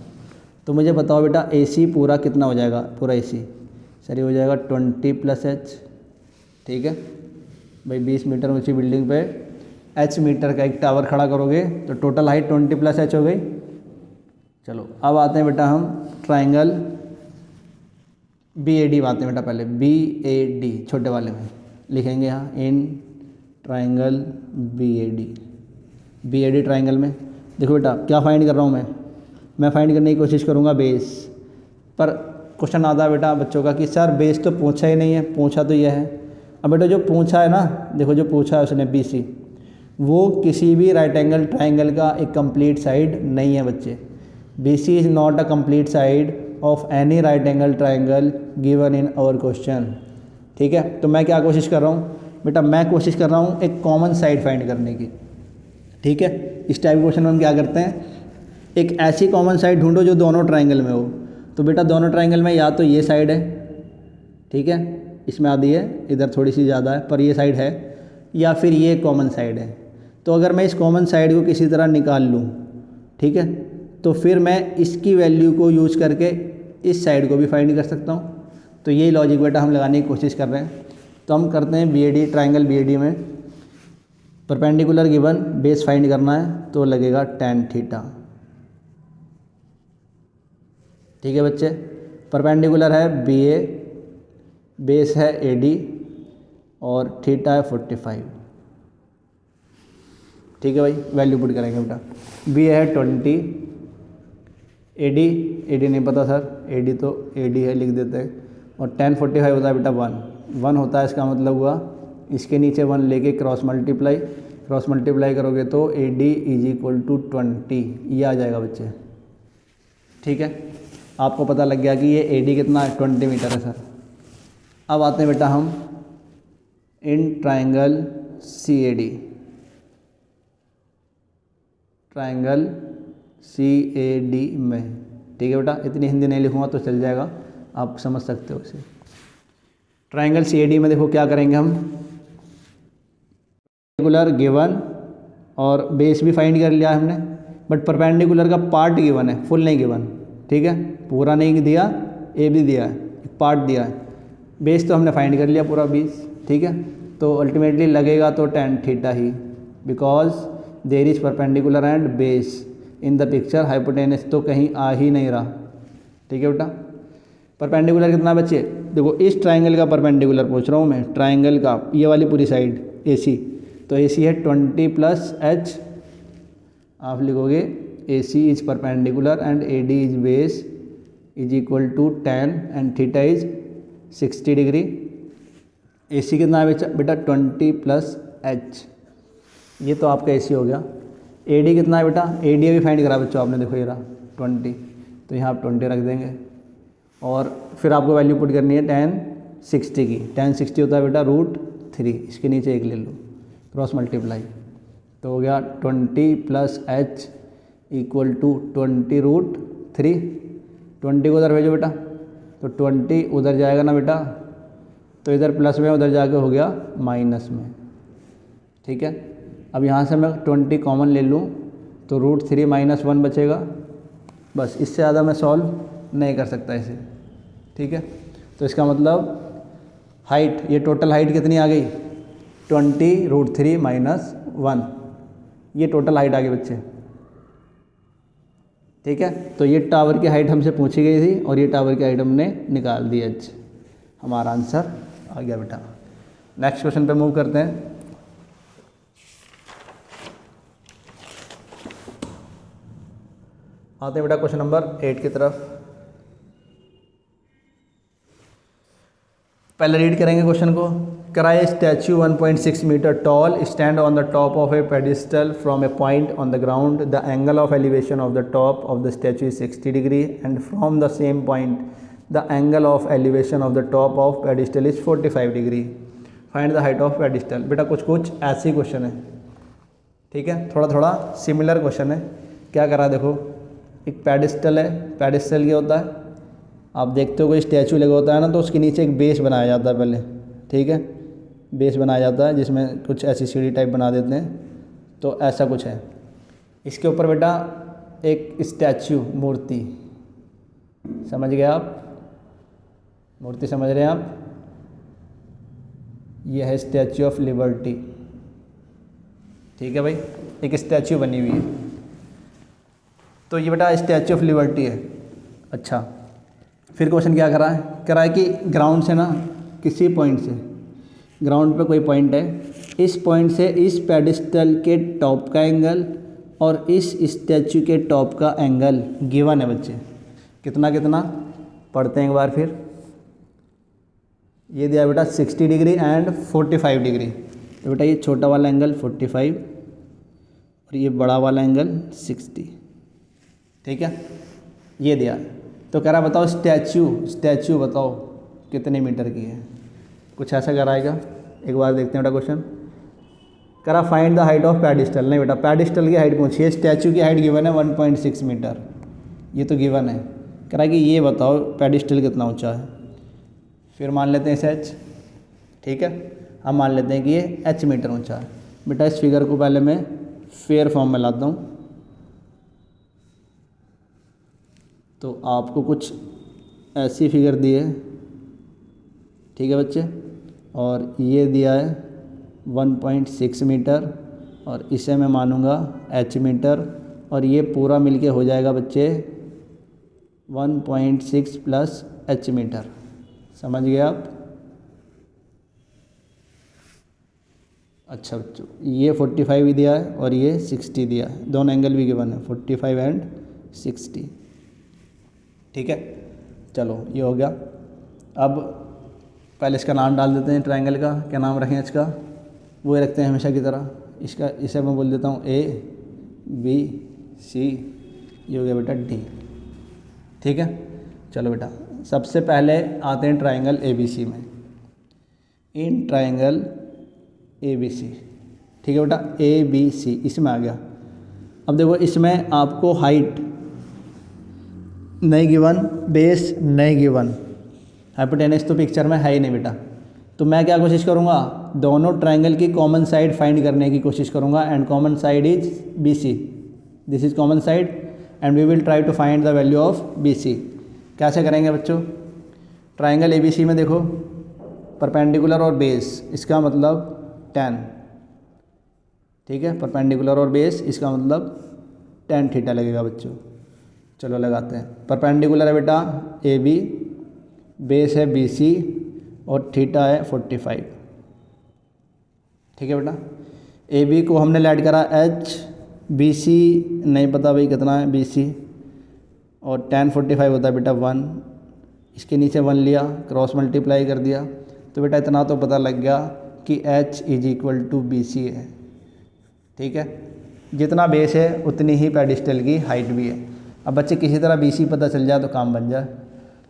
तो मुझे बताओ बेटा ए सी पूरा कितना हो जाएगा, पूरा ए सी सर ये हो जाएगा 20 + h, ठीक है भाई 20 मीटर ऊंची बिल्डिंग पे h मीटर का एक टावर खड़ा करोगे तो टोटल हाइट 20 + h हो गई। चलो अब आते हैं बेटा हम ट्राइंगल बी ए डी आते हैं बेटा, पहले बी ए डी छोटे वाले में लिखेंगे यहाँ in triangle B A D triangle में। देखो बेटा क्या फाइंड कर रहा हूँ मैं फाइंड करने की कोशिश करूँगा बेस, पर क्वेश्चन आता है बेटा बच्चों का कि सर बेस तो पूछा ही नहीं है, पूछा तो यह है। अब बेटा जो पूछा है ना, देखो जो पूछा है उसने बी सी, वो किसी भी राइट एंगल ट्राइंगल का एक कंप्लीट साइड नहीं है बच्चे। B C is not a complete side of any right angle triangle given in our question, ठीक है। तो मैं क्या कोशिश कर रहा हूँ बेटा, मैं कोशिश कर रहा हूँ एक कॉमन साइड फाइंड करने की, ठीक है। इस टाइप के क्वेश्चन में हम क्या करते हैं, एक ऐसी कॉमन साइड ढूंढो जो दोनों ट्राइंगल में हो। तो बेटा दोनों ट्राइंगल में या तो ये साइड है, ठीक है, इसमें आधी है, इधर थोड़ी सी ज़्यादा है पर ये साइड है, या फिर ये कॉमन साइड है। तो अगर मैं इस कॉमन साइड को किसी तरह निकाल लूँ, ठीक है, तो फिर मैं इसकी वैल्यू को यूज करके इस साइड को भी फाइंड कर सकता हूँ। तो यही लॉजिक बेटा हम लगाने की कोशिश कर रहे हैं। तो हम करते हैं B A D triangle B A D में परपेंडिकुलर गिवन बेस फाइंड करना है तो लगेगा tan थीटा, ठीक है बच्चे। परपेंडिकुलर है बी ए, बेस है ए डी और थीटा है 45, ठीक है भाई। वैल्यू पुट करेंगे बेटा, बी ए है 20, ए डी नहीं पता सर, ए डी तो ए डी है लिख देते हैं, और tan 45 होता है बेटा 1 होता है, इसका मतलब हुआ इसके नीचे 1 लेके क्रॉस मल्टीप्लाई करोगे तो A D is equal to 20, ये आ जाएगा बच्चे, ठीक है। आपको पता लग गया कि ये ए डी कितना है, 20 मीटर है सर। अब आते हैं बेटा हम in triangle C A D, triangle C A D में, ठीक है बेटा। इतनी हिंदी नहीं लिखूँगा तो चल जाएगा, आप समझ सकते हो इसे। ट्राइंगल सी ए डी में देखो क्या करेंगे हम, परपेंडिकुलर गिवन और बेस भी फाइंड कर लिया हमने, बट परपेंडिकुलर का पार्ट गिवन है, फुल नहीं गिवन, ठीक है, पूरा नहीं दिया, ए भी दिया है, एक पार्ट दिया है। बेस तो हमने फाइंड कर लिया पूरा 20, ठीक है। तो अल्टीमेटली लगेगा तो tan थीटा ही, because there is perpendicular and base in the picture, hypotenuse तो कहीं आ ही नहीं रहा, ठीक है बेटा। परपेंडिकुलर कितना बच्चे, देखो इस ट्राइंगल का परपेंडिकुलर पूछ रहा हूँ मैं, ट्राइंगल का ये वाली पूरी साइड ए सी, तो ए सी है 20 + h, आप लिखोगे A C is perpendicular and A D is base is equal to tan and theta is 60 degree. A C कितना है बेटा 20 + h, ये तो आपका ए सी हो गया। ए डी कितना है बेटा, ए डी अभी फाइंड करा बच्चों आपने, देखो ये रहा 20, तो यहाँ आप 20 रख देंगे और फिर आपको वैल्यू पुट करनी है tan 60 की। tan 60 होता है बेटा √3, इसके नीचे एक ले लो, क्रॉस मल्टीप्लाई, तो हो गया 20 + h इक्वल टू 20√3। 20 को उधर भेजो बेटा, तो 20 उधर जाएगा ना बेटा, तो इधर प्लस में, उधर जाके हो गया माइनस में, ठीक है। अब यहाँ से मैं 20 कॉमन ले लूँ तो √3 - 1 बचेगा, बस इससे ज़्यादा मैं सॉल्व नहीं कर सकता इसे, ठीक है। तो इसका मतलब हाइट, ये टोटल हाइट कितनी आ गई 20 √3 - 1, ये टोटल हाइट आ गई बच्चे, ठीक है। तो ये टावर की हाइट हमसे पूछी गई थी और ये टावर की हाइट हमने निकाल दी एच, हमारा आंसर आ गया बेटा। नेक्स्ट क्वेश्चन पे मूव करते हैं। आते हैं बेटा क्वेश्चन नंबर 8 की तरफ। पहले रीड करेंगे क्वेश्चन को। कराए statue 1.6 metre tall stand on the top of a pedestal from a point on the ground, the angle of elevation of the top of the statue is 60 degree and from the same point the angle of elevation of the top of pedestal is 45 degree, find the height of pedestal. बेटा कुछ ऐसे question है, ठीक है, थोड़ा similar question है। क्या करा देखो, एक पेडिस्टल है, पेडिस्टल क्या होता है, आप देखते हो कोई स्टैचू लगा होता है ना, तो उसके नीचे एक बेस बनाया जाता है पहले, ठीक है, बेस बनाया जाता है जिसमें कुछ ऐसी सीढ़ी टाइप बना देते हैं। तो ऐसा कुछ है। इसके ऊपर बेटा एक स्टैचू, मूर्ति, समझ गए आप? मूर्ति समझ रहे हैं आप? यह है स्टैचू ऑफ लिबर्टी। ठीक है भाई, एक स्टैचू बनी हुई है। तो ये बेटा स्टैचू ऑफ लिबर्टी है। अच्छा, फिर क्वेश्चन क्या करा है कि ग्राउंड से ना, किसी पॉइंट से, ग्राउंड पे कोई पॉइंट है, इस पॉइंट से इस पेडिस्टल के टॉप का एंगल और इस स्टैचू के टॉप का एंगल गिवन है बच्चे। कितना कितना पढ़ते हैं एक बार फिर। ये दिया बेटा 60 डिग्री एंड 45 डिग्री। तो बेटा ये छोटा वाला एंगल 45 और ये बड़ा वाला एंगल 60। ठीक है, ये दिया। तो कह रहा बताओ स्टैचू बताओ कितने मीटर की है। कुछ ऐसा कराएगा, एक बार देखते हैं बेटा क्वेश्चन। कह रहा find the height of pedestal. नहीं बेटा, पेडिस्टल की हाइट पूछिए। स्टैचू की हाइट गिवन है 1.6 मीटर, ये तो गिवन है। कह रहा कि ये बताओ पेडिस्टल कितना ऊंचा है। फिर मान लेते हैं इसे एच। ठीक है, हम मान लेते हैं कि ये एच मीटर ऊंचा है। बेटा इस फिगर को पहले मैं फेयर फॉर्म में लाता हूँ, तो आपको कुछ ऐसी फिगर दी है। ठीक है बच्चे, और ये दिया है 1.6 मीटर और इसे मैं मानूंगा एच मीटर, और ये पूरा मिलके हो जाएगा बच्चे 1.6 प्लस एच मीटर। समझ गए आप? अच्छा बच्चों, ये 45 भी दिया है और ये 60 दिया है, दोनों एंगल भी गिवन है 45 एंड 60। ठीक है, चलो ये हो गया। अब पहले इसका नाम डाल देते हैं ट्रायंगल का। क्या नाम रखें इसका? वो रखते हैं हमेशा की तरह। इसका इसे मैं बोल देता हूँ ए बी सी, ये हो गया बेटा डी। ठीक है, चलो बेटा सबसे पहले आते हैं ट्रायंगल ए बी सी में। इन ट्रायंगल ए बी सी, ठीक है बेटा, ए बी सी इसमें आ गया। अब देखो इसमें आपको हाइट नहीं गिवन, बेस नहीं गिवन, हाइपोटेनस तो पिक्चर में है ही नहीं बेटा। तो मैं क्या कोशिश करूँगा, दोनों ट्रायंगल की कॉमन साइड फाइंड करने की कोशिश करूँगा। And common side is B C, this is common side and we will try to find the value of B C. कैसे करेंगे बच्चों? ट्रायंगल ए बी सी में देखो परपेंडिकुलर और बेस, इसका मतलब tan। ठीक है, परपेंडिकुलर और बेस इसका मतलब tan थीटा लगेगा बच्चों। चलो लगाते हैं। परपेंडिकुलर है बेटा ए बी, बेस है बी सी और थीटा है 45। ठीक है बेटा, ए बी को हमने ऐड करा एच, बी सी नहीं पता भाई कितना है बी सी, और tan 45 होता है बेटा 1, इसके नीचे 1 लिया, क्रॉस मल्टीप्लाई कर दिया। तो बेटा इतना तो पता लग गया कि H is equal to B C है। ठीक है, जितना बेस है उतनी ही पेडिस्टल की हाइट भी है। अब बच्चे किसी तरह बी सी पता चल जाए तो काम बन जाए।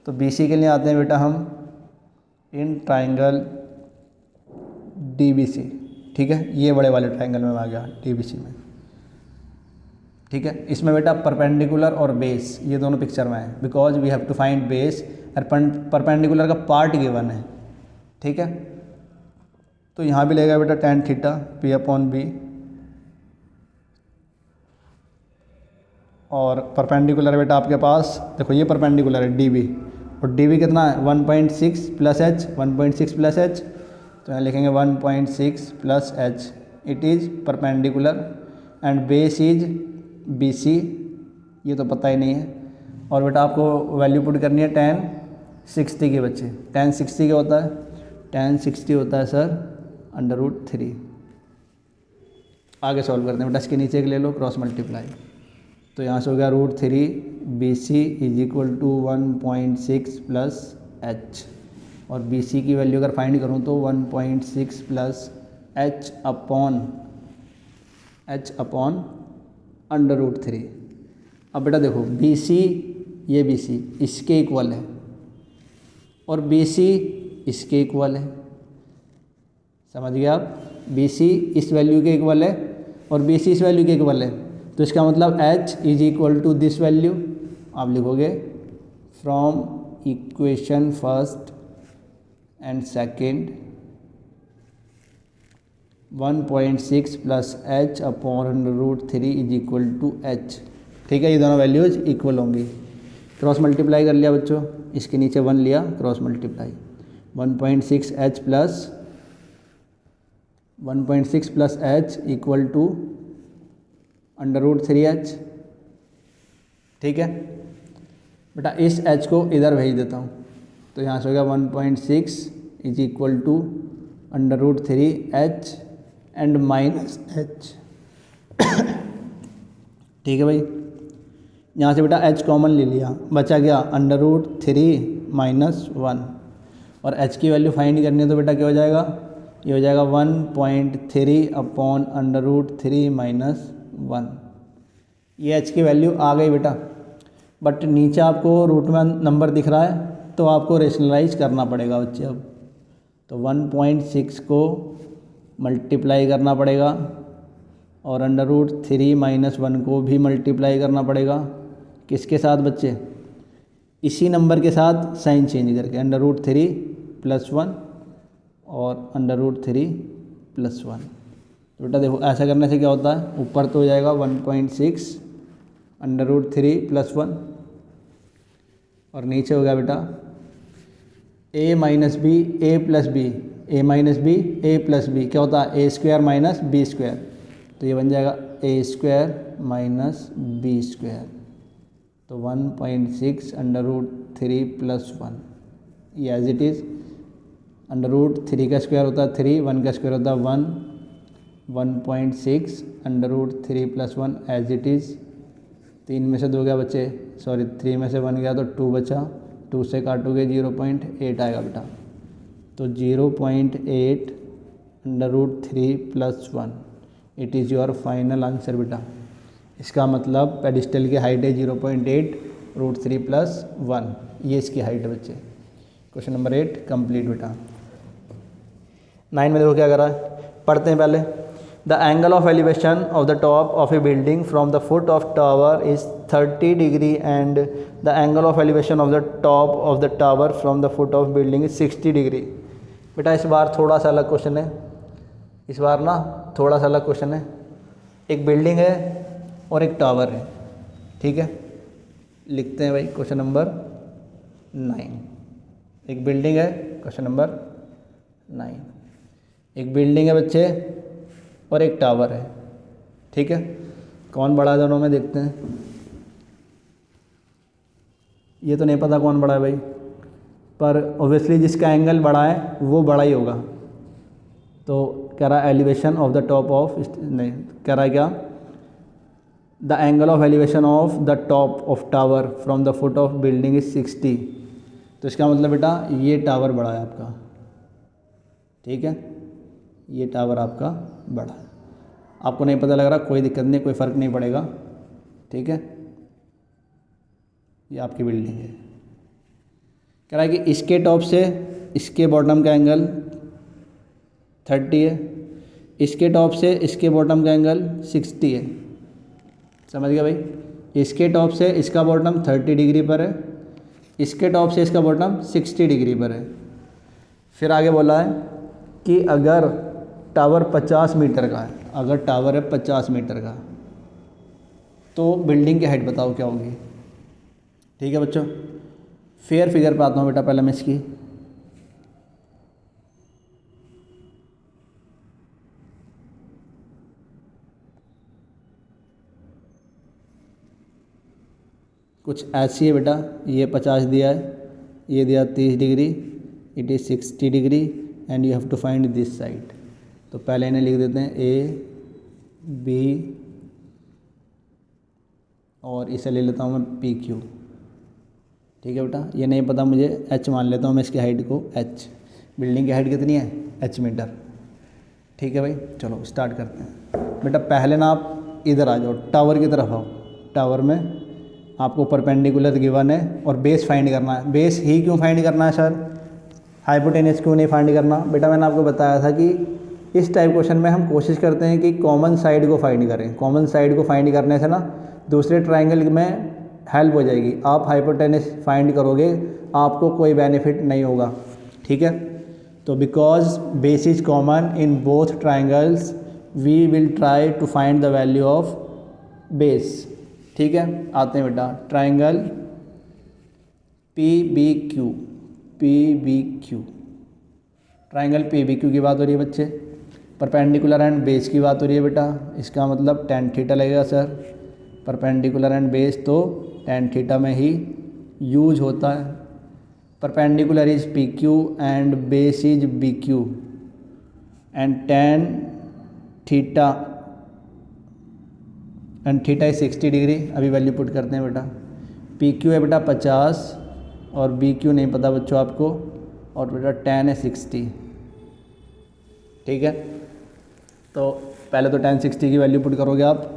तो बी सी के लिए आते हैं बेटा हम in triangle D B C. ठीक है, ये बड़े वाले ट्रायंगल में आ गया डी बी सी में। ठीक है, इसमें बेटा परपेंडिकुलर और बेस ये दोनों पिक्चर में है, because we have to find base और परपेंडिकुलर का पार्ट गिवन है। ठीक है, तो यहाँ भी लेगा बेटा tan theta P upon B, और परपेंडिकुलर बेटा आपके पास देखो ये परपेंडिकुलर है डी बी, और डी बी कितना है 1.6 प्लस एच, 1.6 प्लस एच, तो यहाँ लिखेंगे 1.6 plus H. It is perpendicular and base is B C, ये तो पता ही नहीं है। और बेटा आपको वैल्यू पुट करनी है tan 60 के बच्चे। tan 60 क्या होता है? tan 60 होता है सर √3। आगे सॉल्व करते हैं बेटा, इसके नीचे एक ले लो क्रॉस मल्टीप्लाई, तो यहाँ से हो गया √3 B C is equal to 1.6 plus H, और बी सी की वैल्यू अगर फाइंड करूँ तो 1.6 प्लस एच अपॉन √3। अब बेटा देखो बी सी, ये बी सी इसके इक्वल है और बी सी इसके इक्वल है। समझ गए आप? बी सी इस वैल्यू के इक्वल है और बी सी इस वैल्यू के इक्वल है, तो इसका मतलब H is equal to this value. आप लिखोगे from equation first and second 1.6 plus H upon √3 is equal to H. ठीक है, ये दोनों वैल्यूज इक्वल होंगी। क्रॉस मल्टीप्लाई कर लिया बच्चों, इसके नीचे 1 लिया, cross multiply 1.6 H plus H equal to √3 H. ठीक है बेटा, इस एच को इधर भेज देता हूँ, तो यहाँ से हो गया 1.6 is equal to √3 H and minus H. ठीक है भाई, यहाँ से बेटा एच कॉमन ले लिया, बचा गया √3 माइनस 1, और एच की वैल्यू फाइंड करनी है तो बेटा क्या हो जाएगा, ये हो जाएगा 1.3 अपॉन √3 माइनस 1। ये एच की वैल्यू आ गई बेटा, बट नीचे आपको रूट में नंबर दिख रहा है तो आपको रेशनलाइज करना पड़ेगा बच्चे। अब तो 1.6 को मल्टीप्लाई करना पड़ेगा और √3 माइनस 1 को भी मल्टीप्लाई करना पड़ेगा। किसके साथ बच्चे, इसी नंबर के साथ साइन चेंज करके, √3 प्लस 1 और √3 प्लस 1। तो बेटा देखो ऐसा करने से क्या होता है, ऊपर तो हो जाएगा 1.6 √3 प्लस 1 और नीचे हो गया बेटा a minus B A plus B, A minus B A plus B क्या होता है, a² माइनस b²। तो ये बन जाएगा a² माइनस b²। तो 1.6 √3 प्लस 1, ये एज इट इज़। √3 का स्क्वायर होता है 3, 1 का स्क्वायर होता है 1, 1.6 √3 प्लस 1 एज इट इज़। 3 में से 2 गया बच्चे, सॉरी 3 में से 1 गया तो 2 बचा, 2 से काटोगे 0.8 आएगा बेटा। तो 0.8 √3 plus 1 it is your final answer बेटा। इसका मतलब पेडिस्टल की हाइट है 0.8 √3 प्लस 1, ये इसकी हाइट है बच्चे। क्वेश्चन नंबर 8 कंप्लीट बेटा। 9 में देखो क्या करा है, पढ़ते हैं पहले। The angle of elevation of the top of A building from the foot of tower is 30 degree and the angle of elevation of the top of the tower from the foot of building is 60 degree. बेटा इस बार थोड़ा सा अलग question है, इस बार ना थोड़ा सा अलग क्वेश्चन है। एक बिल्डिंग है और एक टावर है, ठीक है। लिखते हैं भाई क्वेश्चन नंबर 9। एक बिल्डिंग है, क्वेश्चन नंबर 9। एक बिल्डिंग है बच्चे और एक टावर है, ठीक है। कौन बड़ा है दोनों में, देखते हैं। ये तो नहीं पता कौन बड़ा है भाई, पर ऑब्वियसली जिसका एंगल बड़ा है वो बड़ा ही होगा। तो कह रहा है elevation of the top of, नहीं कह रहा है क्या, the angle of elevation of the top of tower from the foot of building is 60। तो इसका मतलब बेटा ये टावर बड़ा है आपका, ठीक है। ये टावर आपका बड़ा है। आपको नहीं पता लग रहा, कोई दिक्कत नहीं, कोई फ़र्क नहीं पड़ेगा, ठीक है। ये आपकी बिल्डिंग है। कह रहा है कि इसके टॉप से इसके बॉटम का एंगल 30 है, इसके टॉप से इसके बॉटम का एंगल 60 है। समझ गया भाई। इसके टॉप से इसका बॉटम 30 डिग्री पर है, इसके टॉप से इसका बॉटम 60 डिग्री पर है। फिर आगे बोला है कि अगर टावर 50 मीटर का है, अगर टावर है 50 मीटर का, तो बिल्डिंग की हाइट बताओ क्या होगी, ठीक है बच्चों। फेयर फिगर पे आता हूँ बेटा पहले मैं इसकी। कुछ ऐसी है बेटा, ये 50 दिया है, ये दिया 30 degree, it is 60 degree and you have to find this side. तो पहले इन्हें लिख देते हैं ए बी और इसे ले लेता हूँ मैं पी क्यू, ठीक है बेटा। ये नहीं पता मुझे, एच मान लेता हूँ मैं इसकी हाइट को एच। बिल्डिंग की हाइट कितनी है, एच मीटर, ठीक है भाई। चलो स्टार्ट करते हैं बेटा। पहले ना आप इधर आ जाओ, टावर की तरफ आओ। टावर में आपको परपेंडिकुलर गिवन है और बेस फाइंड करना है। बेस ही क्यों फाइंड करना है सर, हाइपोटेनस क्यों नहीं फाइंड करना? बेटा मैंने आपको बताया था कि इस टाइप क्वेश्चन में हम कोशिश करते हैं कि कॉमन साइड को फाइंड करें। कॉमन साइड को फाइंड करने से ना दूसरे ट्रायंगल में हेल्प हो जाएगी। आप हाइपोटेनस फाइंड करोगे, आपको कोई बेनिफिट नहीं होगा, ठीक है। तो because base is common in both triangles we will try to find the value of base. ठीक है, आते हैं बेटा ट्राइंगल PBQ, ट्राइंगल PBQ की बात हो रही है बच्चे। परपेंडिकुलर एंड बेस की बात हो रही है बेटा, इसका मतलब tan थीटा लगेगा सर। परपेंडिकुलर एंड बेस तो tan थीटा में ही यूज होता है। Perpendicular is PQ and base is BQ and tan theta is 60 degree. अभी वैल्यू पुट करते हैं बेटा। PQ है बेटा 50 और BQ नहीं पता बच्चों आपको, और बेटा tan है 60। ठीक है, तो पहले तो tan 60 की वैल्यू पुट करोगे आप,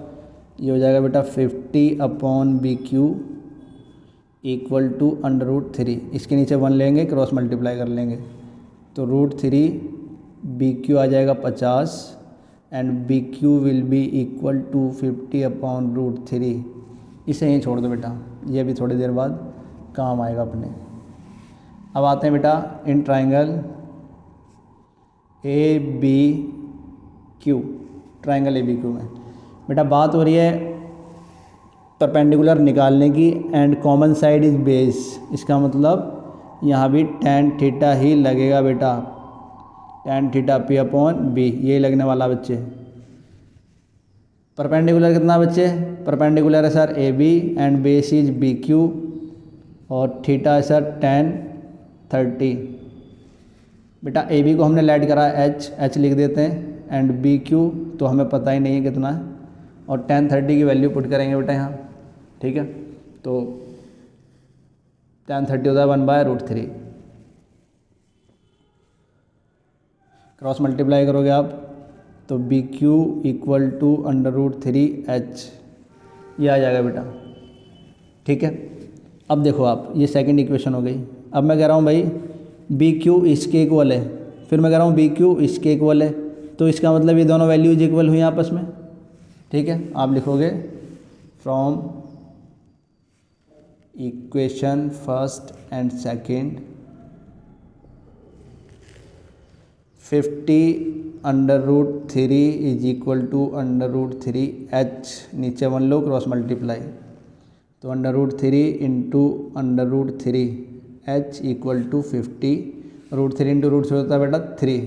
ये हो जाएगा बेटा 50/BQ इक्वल टू √3। इसके नीचे 1 लेंगे, क्रॉस मल्टीप्लाई कर लेंगे, तो √3 BQ आ जाएगा 50 and BQ will be equal to 50/√3। इसे यहीं छोड़ दो बेटा, ये भी थोड़ी देर बाद काम आएगा अपने। अब आते हैं बेटा in triangle ABQ, triangle ABQ में बेटा बात हो रही है परपेंडिकुलर निकालने की and common side is base. इसका मतलब यहाँ भी tan थीटा ही लगेगा बेटा, tan थीटा P/B ये लगने वाला बच्चे। परपेंडिकुलर कितना बच्चे, परपेंडिकुलर है sir AB and base is BQ और थीटा है सर tan 30। बेटा AB को हमने लेट करा H लिख देते हैं एंड BQ तो हमें पता ही नहीं है कितना है, और tan 30 की वैल्यू पुट करेंगे बेटा यहाँ। ठीक है, तो tan 30 होता है 1/√3। क्रॉस मल्टीप्लाई करोगे आप तो BQ इक्वल टू √3H ये आ जाएगा बेटा। ठीक है, अब देखो आप ये सेकंड इक्वेशन हो गई। अब मैं कह रहा हूँ भाई BQ इसके इक्वल है, फिर मैं कह रहा हूँ BQ इसके इक्वल है, तो इसका मतलब ये दोनों वैल्यूज इक्वल हुई आपस में। ठीक है, आप लिखोगे from equation first and second 50/√3 is equal to √3H, नीचे 1 लो, क्रॉस मल्टीप्लाई, तो √3 into √3H equal to 50। √3 into √3 होता है बेटा 3।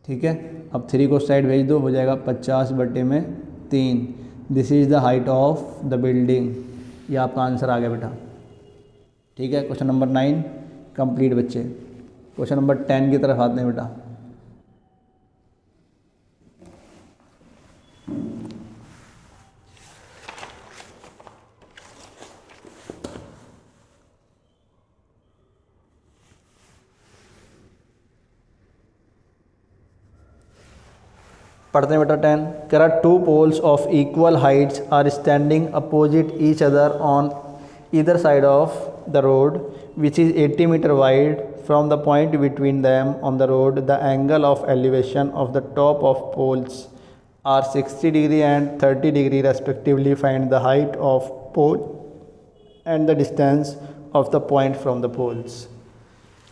ठीक है, अब 3 को साइड भेज दो, हो जाएगा 50/3। This is the height of the building. ये आपका आंसर आ गया बेटा। ठीक है, क्वेश्चन नंबर 9 कंप्लीट बच्चे। क्वेश्चन नंबर 10 की तरफ आते हैं बेटा। पढ़ते हैं बेटा 10। कह रहा 2 poles of equal heights are standing opposite each other on either side of the road which is 80 meter wide. From the point between them on the road, the angle of elevation of the top of poles are 60 degree and 30 degree respectively. Find the height of pole and the distance of the point from the poles.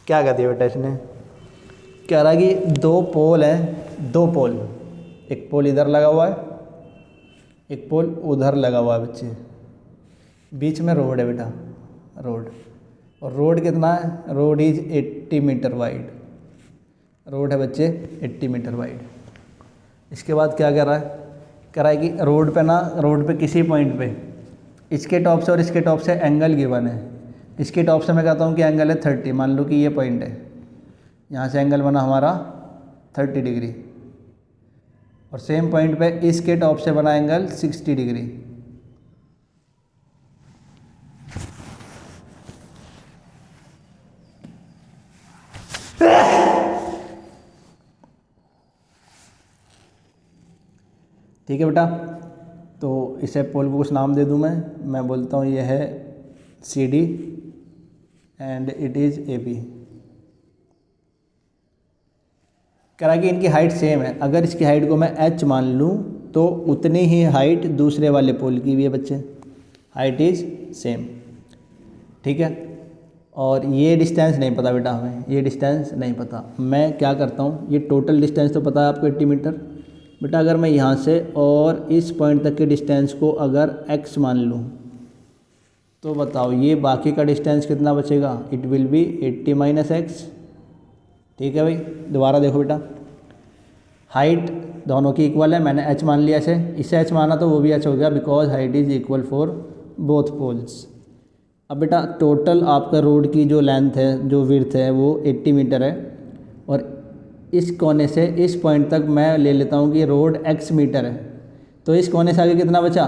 क्या कहती है बेटा इसने, कह रहा कि 2 पोल हैं, 2 पोल, एक पोल इधर लगा हुआ है, एक पोल उधर लगा हुआ है बच्चे, बीच में रोड है बेटा, रोड, और रोड कितना है, road is 80 metre wide, road है बच्चे 80 मीटर वाइड। इसके बाद क्या कह रहा है, कह रहा है कि रोड पे ना, रोड पे किसी पॉइंट पे इसके टॉप से और इसके टॉप से एंगल गिवन है। इसके टॉप से मैं कहता हूँ कि एंगल है 30, मान लो कि ये पॉइंट है, यहाँ से एंगल बना हमारा 30 डिग्री, और सेम पॉइंट पे इसके टॉप से बना एंगल 60 डिग्री। ठीक है बेटा, तो इसे पोल को कुछ नाम दे दूं मैं बोलता हूँ ये है CD and it is AB। कह रहा है कि इनकी हाइट सेम है, अगर इसकी हाइट को मैं H मान लूँ तो उतनी ही हाइट दूसरे वाले पोल की भी है बच्चे, हाइट इज़ सेम। ठीक है, और ये डिस्टेंस नहीं पता बेटा हमें, ये डिस्टेंस नहीं पता। मैं क्या करता हूँ, ये टोटल डिस्टेंस तो पता है आपको 80 मीटर। बेटा अगर मैं यहाँ से और इस पॉइंट तक के डिस्टेंस को अगर x मान लूँ तो बताओ ये बाकी का डिस्टेंस कितना बचेगा, it will B 80 minus x. ठीक है भाई, दोबारा देखो बेटा, हाइट दोनों की इक्वल है, मैंने h मान लिया इसे h माना तो वो भी h हो गया, because height is equal for both poles. अब बेटा टोटल आपका रोड की जो लेंथ है, जो विड्थ है, वो 80 मीटर है, और इस कोने से इस पॉइंट तक मैं ले लेता हूँ कि रोड x मीटर है। तो इस कोने से आगे कितना बचा,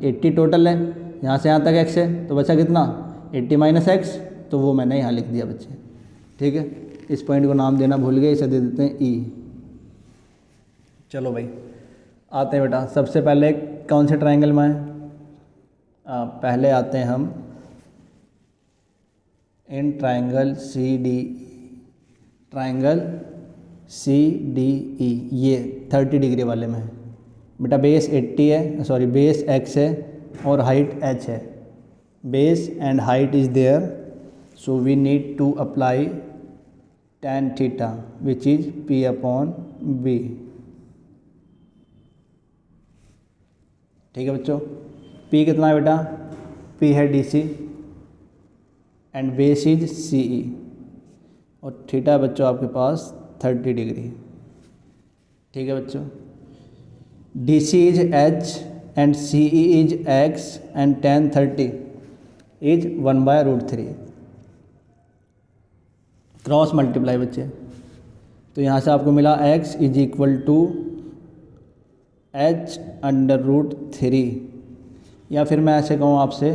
80 टोटल है, यहाँ से यहाँ तक x है, तो बचा कितना 80 माइनस एक्स, तो वो मैंने यहाँ लिख दिया बच्चे। ठीक है, इस पॉइंट को नाम देना भूल गए, इसे दे देते हैं E। चलो भाई आते हैं बेटा, सबसे पहले कौन से ट्रायंगल में है, पहले आते हैं हम in triangle CDE, triangle CDE ये 30 डिग्री वाले में है बेटा। बेस 80 है, सॉरी बेस x है और हाइट h है। Base and height is there, so we need to apply tan theta which is P/B। ठीक है बच्चों, P कितना है बेटा, P है DC and base is CE, और थीटा बच्चों आपके पास 30 डिग्री। ठीक है बच्चों, DC is H and CE is X and tan 30 is 1/√3। Cross multiply बच्चे, तो यहाँ से आपको मिला x is equal to H√3, या फिर मैं ऐसे कहूँ आपसे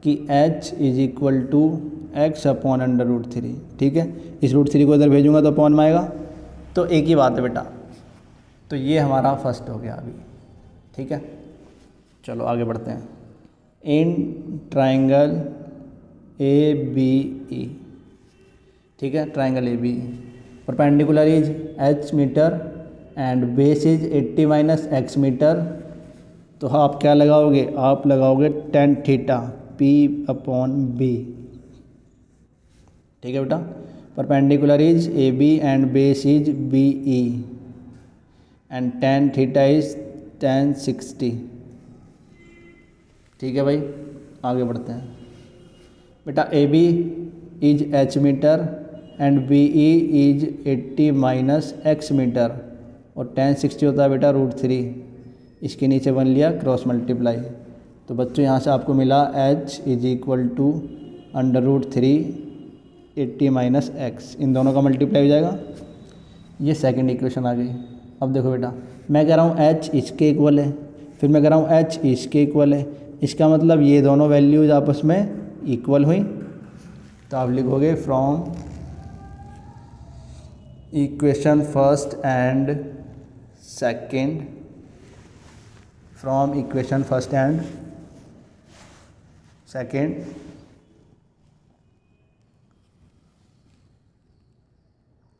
कि h is equal to x/√3। ठीक है, इस √3 को इधर भेजूंगा तो अपॉन में आएगा, तो एक ही बात है बेटा। तो ये हमारा फर्स्ट हो गया अभी। ठीक है, चलो आगे बढ़ते हैं। इन ट्रायंगल ABE, ठीक है, triangle ABE perpendicular is h metre and base is 80 minus x metre, तो आप क्या लगाओगे, आप लगाओगे tan थीटा P/B। ठीक है बेटा, perpendicular is AB and base is BE and tan theta is tan 60। ठीक है भाई, आगे बढ़ते हैं बेटा। AB is h metre and BE is 80 minus x metre, और tan 60 होता है बेटा √3। इसके नीचे बन लिया क्रॉस मल्टीप्लाई, तो बच्चों यहाँ से आपको मिला h is equal to √3 80 minus X, इन दोनों का मल्टीप्लाई हो जाएगा। ये सेकंड इक्वेशन आ गई। अब देखो बेटा, मैं कह रहा हूँ h इसके इक्वल है, फिर मैं कह रहा हूँ h इसके इक्वल है, इसका मतलब ये दोनों वैल्यूज़ आपस में इक्वल हुई। तो आप लिखोगे from equation first and second, from equation first and second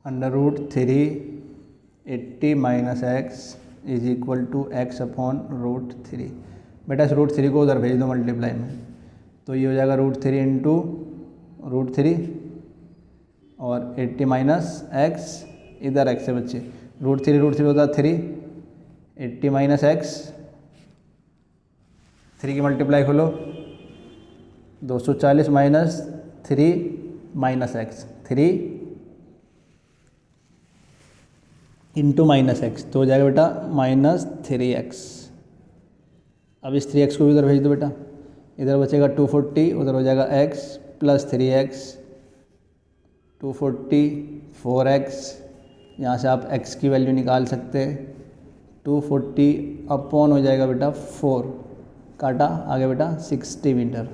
√3 80 minus X is equal to x/√3। बेटा इस √3 को उधर भेज दो मल्टीप्लाई में, तो ये हो जाएगा √3 इंटू √3 और 80 माइनस एक्स, इधर x है बच्चे, √3 होता है 3, 80 माइनस एक्स, 3 की मल्टीप्लाई खोलो 240 minus 3 minus x, 3 into minus x, तो हो जाएगा बेटा -3x। अब इस 3x को भी उधर भेज दो बेटा, इधर बचेगा 240, उधर हो जाएगा x प्लस 3x, 240 4x, यहाँ से आप x की वैल्यू निकाल सकते हैं, 240 अपॉन हो जाएगा बेटा 4, काटा आगे बेटा 60 मीटर।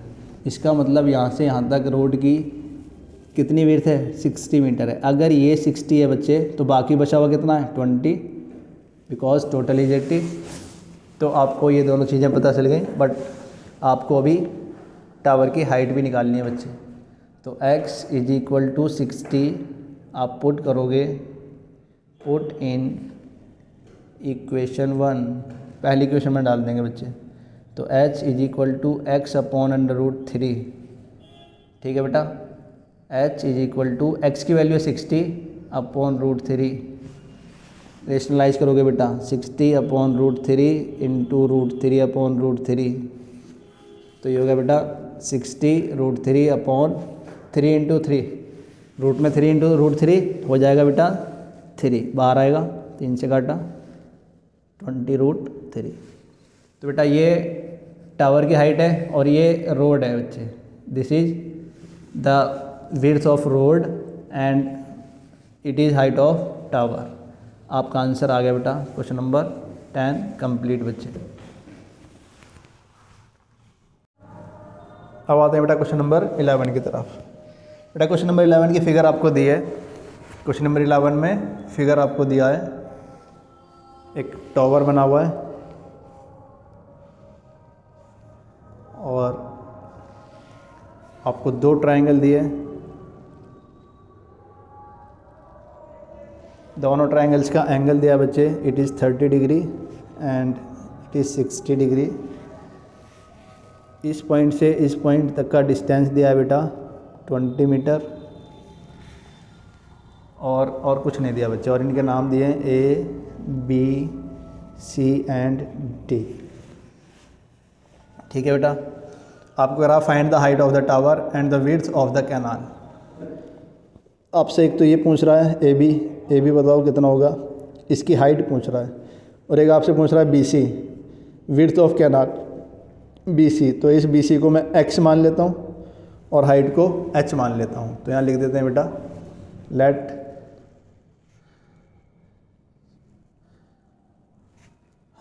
इसका मतलब यहाँ से यहाँ तक रोड की कितनी विड्थ है, 60 मीटर है। अगर ये 60 है बच्चे, तो बाकी बचा हुआ कितना है 20, बिकॉज टोटल इज 80। तो आपको ये दोनों चीज़ें पता चल गई, बट आपको अभी टावर की हाइट भी निकालनी है बच्चे। तो x इज इक्वल टू 60 आप पुट करोगे, पुट इन इक्वेशन 1, पहली इक्वेशन में डाल देंगे बच्चे, तो h is equal to x/√3। ठीक है बेटा, h is equal to x की वैल्यू है 60 अपॉन √3, रेशनलाइज करोगे बेटा 60 अपॉन √3 इंटू √3 अपॉन √3, तो ये हो गया बेटा 60 √3 अपॉन 3 इंटू 3, रूट में 3 इंटू √3 हो जाएगा बेटा 3, बाहर आएगा 3 से काटा 20√3। तो बेटा ये टावर की हाइट है और ये रोड है बच्चे, this is the width of road and it is height of tower. आपका आंसर आ गया बेटा क्वेश्चन नंबर 10 कंप्लीट बच्चे। अब आते हैं बेटा क्वेश्चन नंबर 11 की तरफ। बेटा क्वेश्चन नंबर 11 की फिगर आपको दी है। क्वेश्चन नंबर 11 में फिगर आपको दिया है, एक टावर बना हुआ है और आपको 2 ट्रायंगल दिए, दोनों ट्रायंगल्स का एंगल दिया बच्चे, it is 30 degree and it is 60 degree. इस पॉइंट से इस पॉइंट तक का डिस्टेंस दिया है बेटा 20 मीटर और कुछ नहीं दिया बच्चे, और इनके नाम दिए हैं A, B, C and D। ठीक है बेटा, आपको कह रहा find the height of the tower and the width of the canal. आपसे एक तो ये पूछ रहा है ए बी बताओ कितना होगा, इसकी हाइट पूछ रहा है, और एक आपसे पूछ रहा है BC width of canal BC। तो इस BC को मैं x मान लेता हूँ और हाइट को h मान लेता हूँ। तो यहाँ लिख देते हैं बेटा let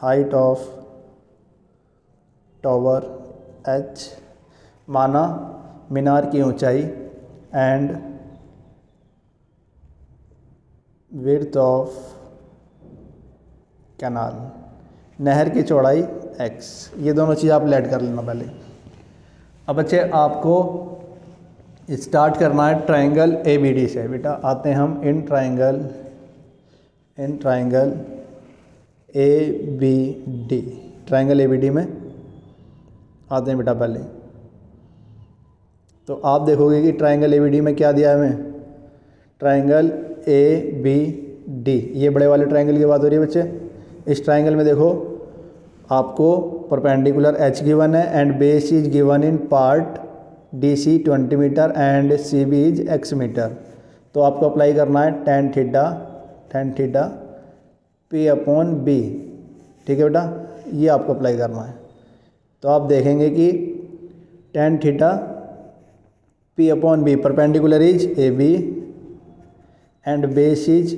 height of tower h माना मीनार की ऊंचाई एंड विड्थ ऑफ कैनाल नहर की चौड़ाई x। ये दोनों चीज़ आप लेट कर लेना पहले। अब बच्चे आपको स्टार्ट करना है ट्रायंगल ABD से। बेटा आते हैं हम in triangle ABD, triangle ABD में आते हैं बेटा पहले। तो आप देखोगे कि ट्रायंगल ABD में क्या दिया है हमें, ट्रायंगल ABD, ये बड़े वाले ट्रायंगल की बात हो रही है बच्चे। इस ट्रायंगल में देखो आपको परपेंडिकुलर H गिवन है and base is given in part DC 20 metre and CB is x metre. तो आपको अप्लाई करना है tan theta P upon B। ठीक है बेटा, ये आपको अप्लाई करना है। तो आप देखेंगे कि tan theta P upon B perpendicular is AB and base is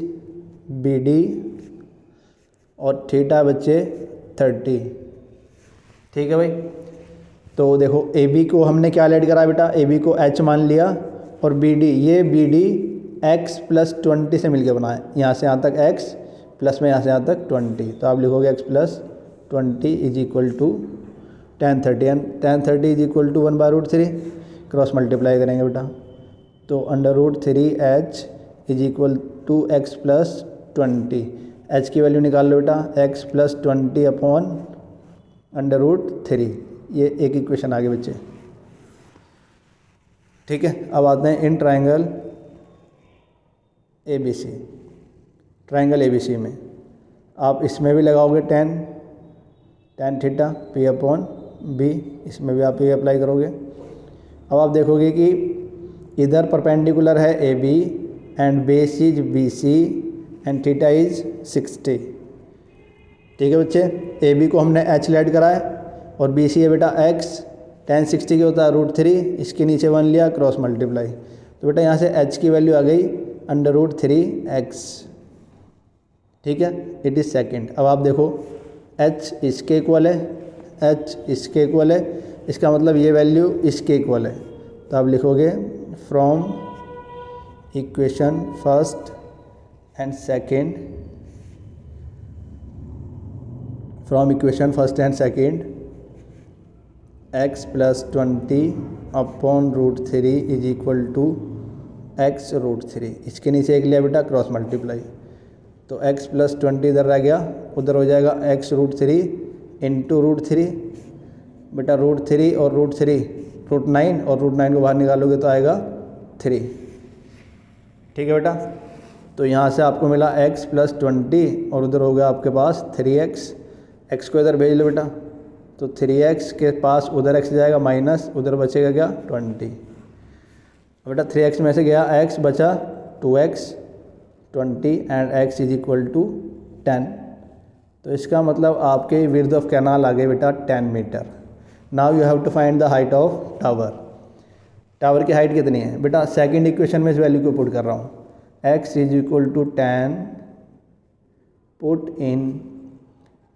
BD और थीटा बच्चे 30। ठीक है भाई, तो देखो AB को हमने क्या लेट करा बेटा, AB को H मान लिया और BD, ये BD x प्लस 20 से मिलके बना है, यहाँ से यहाँ तक x प्लस में यहाँ से यहाँ तक 20। तो आप लिखोगे x plus 20 is equal to tan 30 and tan 30 is equal to 1/√3, cross multiply करेंगे बेटा। तो √3h is equal to x plus 20, h की वैल्यू निकाल लो बेटा, x प्लस 20 अपॉन √3। ये एक इक्वेशन आ गई बच्चे। ठीक है, अब आते हैं इन ट्रायंगल ABC, ट्रायंगल ABC में आप इसमें भी लगाओगे tan theta P upon B, इसमें भी आप ये अप्लाई करोगे। अब आप देखोगे कि इधर परपेंडिकुलर है AB and base is BC and theta is 60। ठीक है बच्चे, AB को हमने H लेट करा है और BC है बेटा x, tan 60 क्या होता है √3, इसके नीचे 1 लिया, क्रॉस मल्टीप्लाई। तो बेटा यहाँ से h की वैल्यू आ गई √3x। ठीक है, इट इज़ सेकेंड। अब आप देखो h इसके इक्वल है, h इसके इक्वल है, इसका मतलब ये वैल्यू इसके इक्वल है। तो आप लिखोगे from equation first and second, from equation first and second x plus 20 upon √3 is equal to x √3। इसके नीचे एक लिया बेटा, क्रॉस मल्टीप्लाई। तो x प्लस 20 इधर रह गया, उधर हो जाएगा x √3 इंटू √3 बेटा, √3 और √3 √9 और √9 को बाहर निकालोगे तो आएगा 3। ठीक है बेटा, तो यहाँ से आपको मिला x + 20 और उधर हो गया आपके पास 3x। x को इधर भेज लो बेटा, तो 3x के पास उधर x जाएगा माइनस, उधर बचेगा क्या 20। बेटा 3x में से गया x, बचा 2x 20 एंड x = 10। तो इसका मतलब आपके विड्थ ऑफ कैनाल आ गए बेटा 10 metre. Now you have to find the height of tower. Tower की हाइट कितनी है बेटा? सेकंड इक्वेशन में इस वैल्यू को पुट कर रहा हूँ, x = 10, put in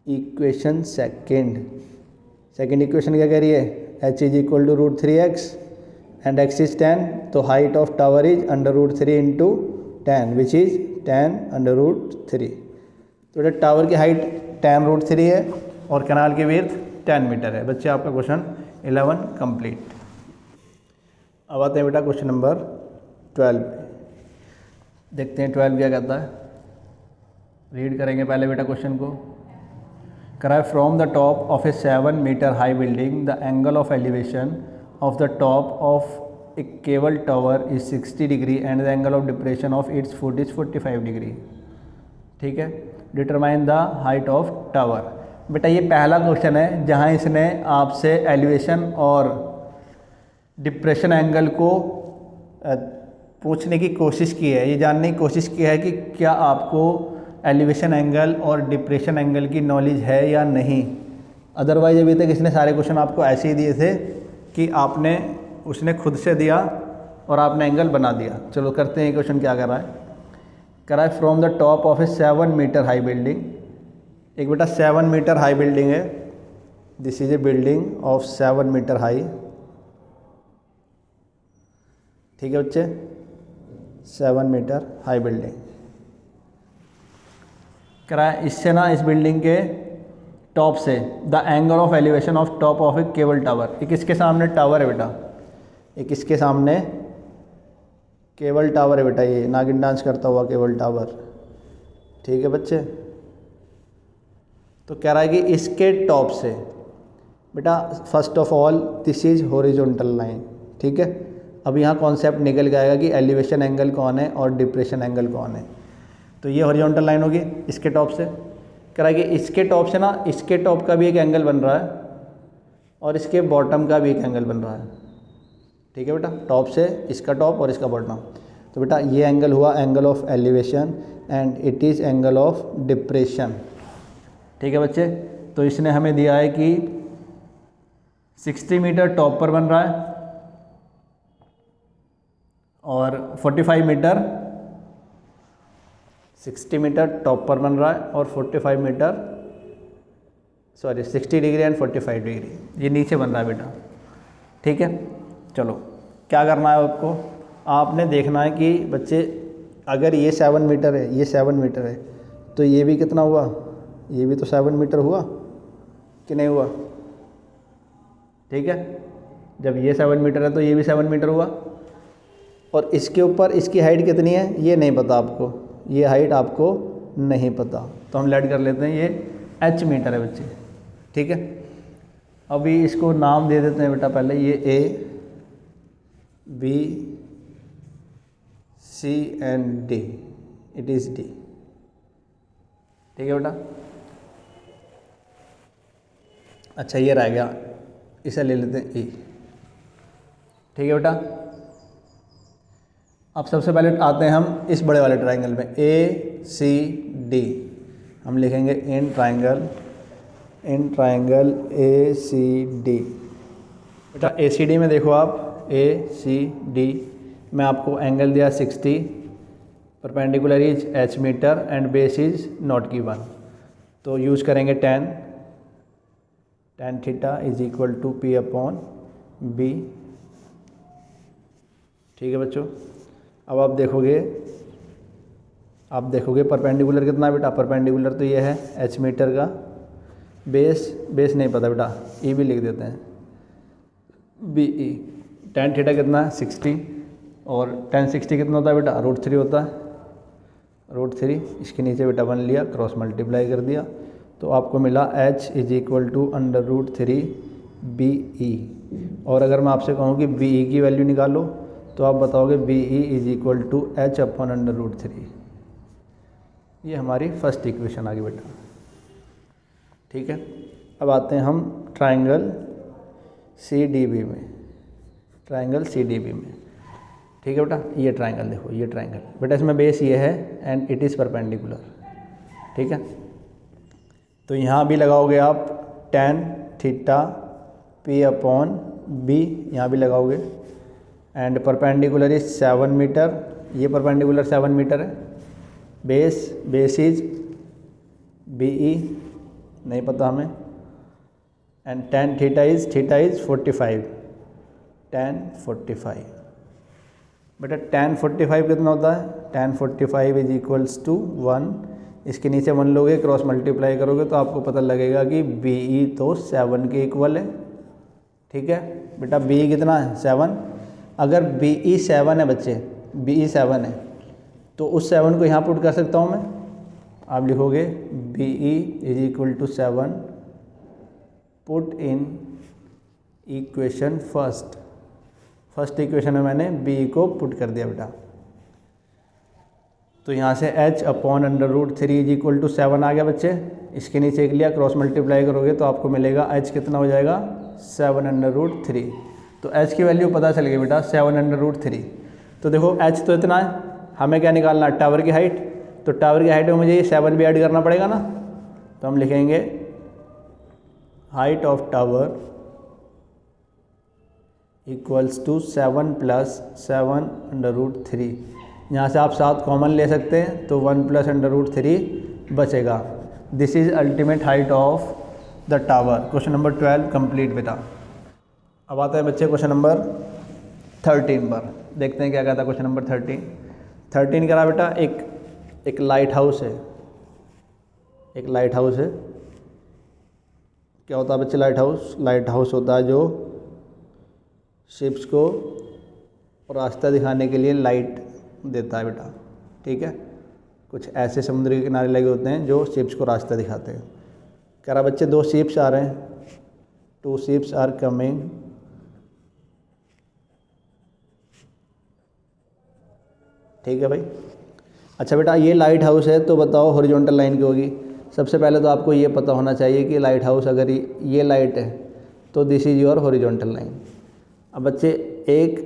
equation second equation क्या कह रही है? h = √3x and x is 10, तो height of tower is √3 × 10 which is 10 √3। तो बेटा टावर की हाइट 10 √3 है और कैनाल की विड्थ 10 मीटर है। बच्चे आपका क्वेश्चन 11 कंप्लीट। अब आते हैं बेटा क्वेश्चन नंबर 12। देखते हैं 12 क्या कहता है। रीड करेंगे पहले बेटा क्वेश्चन को। कराए from the top of a 7 metre high building the angle of elevation of the top of a cable tower is 60 degree and the angle of depression of its foot is 45 degree. ठीक है, determine the height of tower. बेटा ये पहला question है जहाँ इसने आपसे elevation और डिप्रेशन एंगल को पूछने की कोशिश की है, ये जानने की कोशिश की है कि क्या आपको एलिवेशन एंगल और डिप्रेशन एंगल की नॉलेज है या नहीं। अदरवाइज अभी तक इसने सारे क्वेश्चन आपको ऐसे ही दिए थे कि उसने खुद से दिया और आपने एंगल बना दिया। चलो करते हैं क्वेश्चन क्या कर रहा है। करा है from the top of a 7 metre high building. एक बेटा 7 मीटर हाई बिल्डिंग है, this is a building of 7 metre high. ठीक है बच्चे, 7 मीटर हाई बिल्डिंग। करा है इससे ना, इस बिल्डिंग के टॉप से the angle of elevation of top of a cable tower. एक इसके सामने टावर है बेटा, एक इसके सामने केबल टावर है बेटा, ये नागिन डांस करता हुआ केबल टावर। ठीक है बच्चे, तो कह रहा है कि इसके टॉप से बेटा first of all this is horizontal line. ठीक है, अब यहाँ कॉन्सेप्ट निकल जाएगा कि एलिवेशन एंगल कौन है और डिप्रेशन एंगल कौन है। तो ये हॉरिजॉन्टल लाइन होगी इसके टॉप से। कह रहा है कि इसके टॉप से ना, इसके टॉप का भी एक एंगल बन रहा है और इसके बॉटम का भी एक एंगल बन रहा है। ठीक है बेटा, टॉप से इसका टॉप और इसका बॉटम। तो बेटा ये एंगल हुआ angle of elevation and it is angle of depression. ठीक है बच्चे, तो इसने हमें दिया है कि 60 मीटर टॉप पर बन रहा है और 45 मीटर 60 मीटर टॉप पर बन रहा है और 45 मीटर 60 डिग्री एंड 45 डिग्री ये नीचे बन रहा है बेटा। ठीक है, चलो क्या करना है आपको, आपने देखना है कि बच्चे अगर ये 7 मीटर है, ये 7 मीटर है, तो ये भी कितना हुआ, ये भी तो 7 मीटर हुआ कि नहीं हुआ। ठीक है, जब ये 7 मीटर है तो ये भी 7 मीटर हुआ और इसके ऊपर इसकी हाइट कितनी है ये नहीं पता आपको, ये हाइट आपको नहीं पता, तो हम लेट कर लेते हैं ये h मीटर है बच्चे। ठीक है, अभी इसको नाम दे देते हैं बेटा पहले, ये A B C and D, it is D। ठीक है बेटा, अच्छा ये रह गया, इसे ले लेते हैं E। ठीक है बेटा, अब सबसे पहले आते हैं हम इस बड़े वाले ट्राइंगल में ACD। हम लिखेंगे इन ट्राइंगल ACD। बेटा ACD में देखो आप, ACD में आपको एंगल दिया 60, perpendicular is h metre and base is not given, तो यूज़ करेंगे tan theta is equal to P/B। ठीक है बच्चों, अब आप देखोगे परपेंडिकुलर कितना है बेटा, परपेंडिकुलर तो ये है h मीटर का, बेस नहीं पता बेटा, E भी लिख देते हैं BE। tan थीटा कितना है 60 और tan 60 कितना होता है बेटा √3 होता है, √3 इसके नीचे बेटा 1 लिया, क्रॉस मल्टीप्लाई कर दिया, तो आपको मिला h is equal to √3 BE। और अगर मैं आपसे कहूँ कि BE की वैल्यू निकालो तो आप बताओगे BE is equal to H upon √3। ये हमारी फर्स्ट इक्वेशन आ गई बेटा। ठीक है, अब आते हैं हम ट्राइंगल CDB में। ट्राइंगल CDB में, ठीक है बेटा, ये ट्राइंगल देखो, ये ट्राइंगल बेटा, इसमें बेस ये है एंड इट इज़ परपेंडिकुलर। ठीक है, तो यहाँ भी लगाओगे आप tan theta P upon B, यहाँ भी लगाओगे एंड परपेंडिकुलर इज 7 मीटर, ये परपेंडिकुलर 7 मीटर है। बेस इज BE, नहीं पता हमें, and tan theta is 45, tan 45 बेटा। tan 45 कितना होता है? tan 45 इज इक्वल्स टू 1, इसके नीचे 1 लोगे, क्रॉस मल्टीप्लाई करोगे तो आपको पता लगेगा कि BE तो 7 के इक्वल है। ठीक है बेटा, BE कितना है? 7। अगर BE 7 है बच्चे, BE 7 है, तो उस 7 को यहाँ पुट कर सकता हूँ मैं। आप लिखोगे BE is equal to 7, put in equation first equation में मैंने BE को पुट कर दिया बेटा। तो यहाँ से H upon √3 is equal to 7 आ गया बच्चे। इसके नीचे एक लिया, क्रॉस मल्टीप्लाई करोगे तो आपको मिलेगा H कितना हो जाएगा? 7√3। तो H की वैल्यू पता चल गई बेटा, 7√3। तो देखो H तो इतना है, हमें क्या निकालना है? टावर की हाइट। तो टावर की हाइट में मुझे ये 7 भी ऐड करना पड़ेगा ना, तो हम लिखेंगे height of tower equals to 7 + 7√3। यहाँ से आप 7 कॉमन ले सकते हैं, तो 1 + √3 बचेगा। This is ultimate height of the tower. Question number 12 complete बेटा। अब आता है बच्चे क्वेश्चन नंबर 13 पर। देखते हैं क्या कहता है क्वेश्चन नंबर 13 करा बेटा। एक लाइट हाउस है, एक लाइट हाउस है। क्या होता है बच्चे लाइट हाउस? लाइट हाउस होता है जो शिप्स को रास्ता दिखाने के लिए लाइट देता है बेटा। ठीक है, कुछ ऐसे समुद्र के किनारे लगे होते हैं जो शिप्स को रास्ता दिखाते हैं। कह रहा बच्चे 2 शिप्स आ रहे हैं, 2 शिप्स आर कमिंग, ठीक है भाई। अच्छा बेटा, ये लाइट हाउस है, तो बताओ हॉरिजॉन्टल लाइन की होगी। सबसे पहले तो आपको ये पता होना चाहिए कि लाइट हाउस, अगर ये लाइट है तो this is your horizontal line. अब बच्चे एक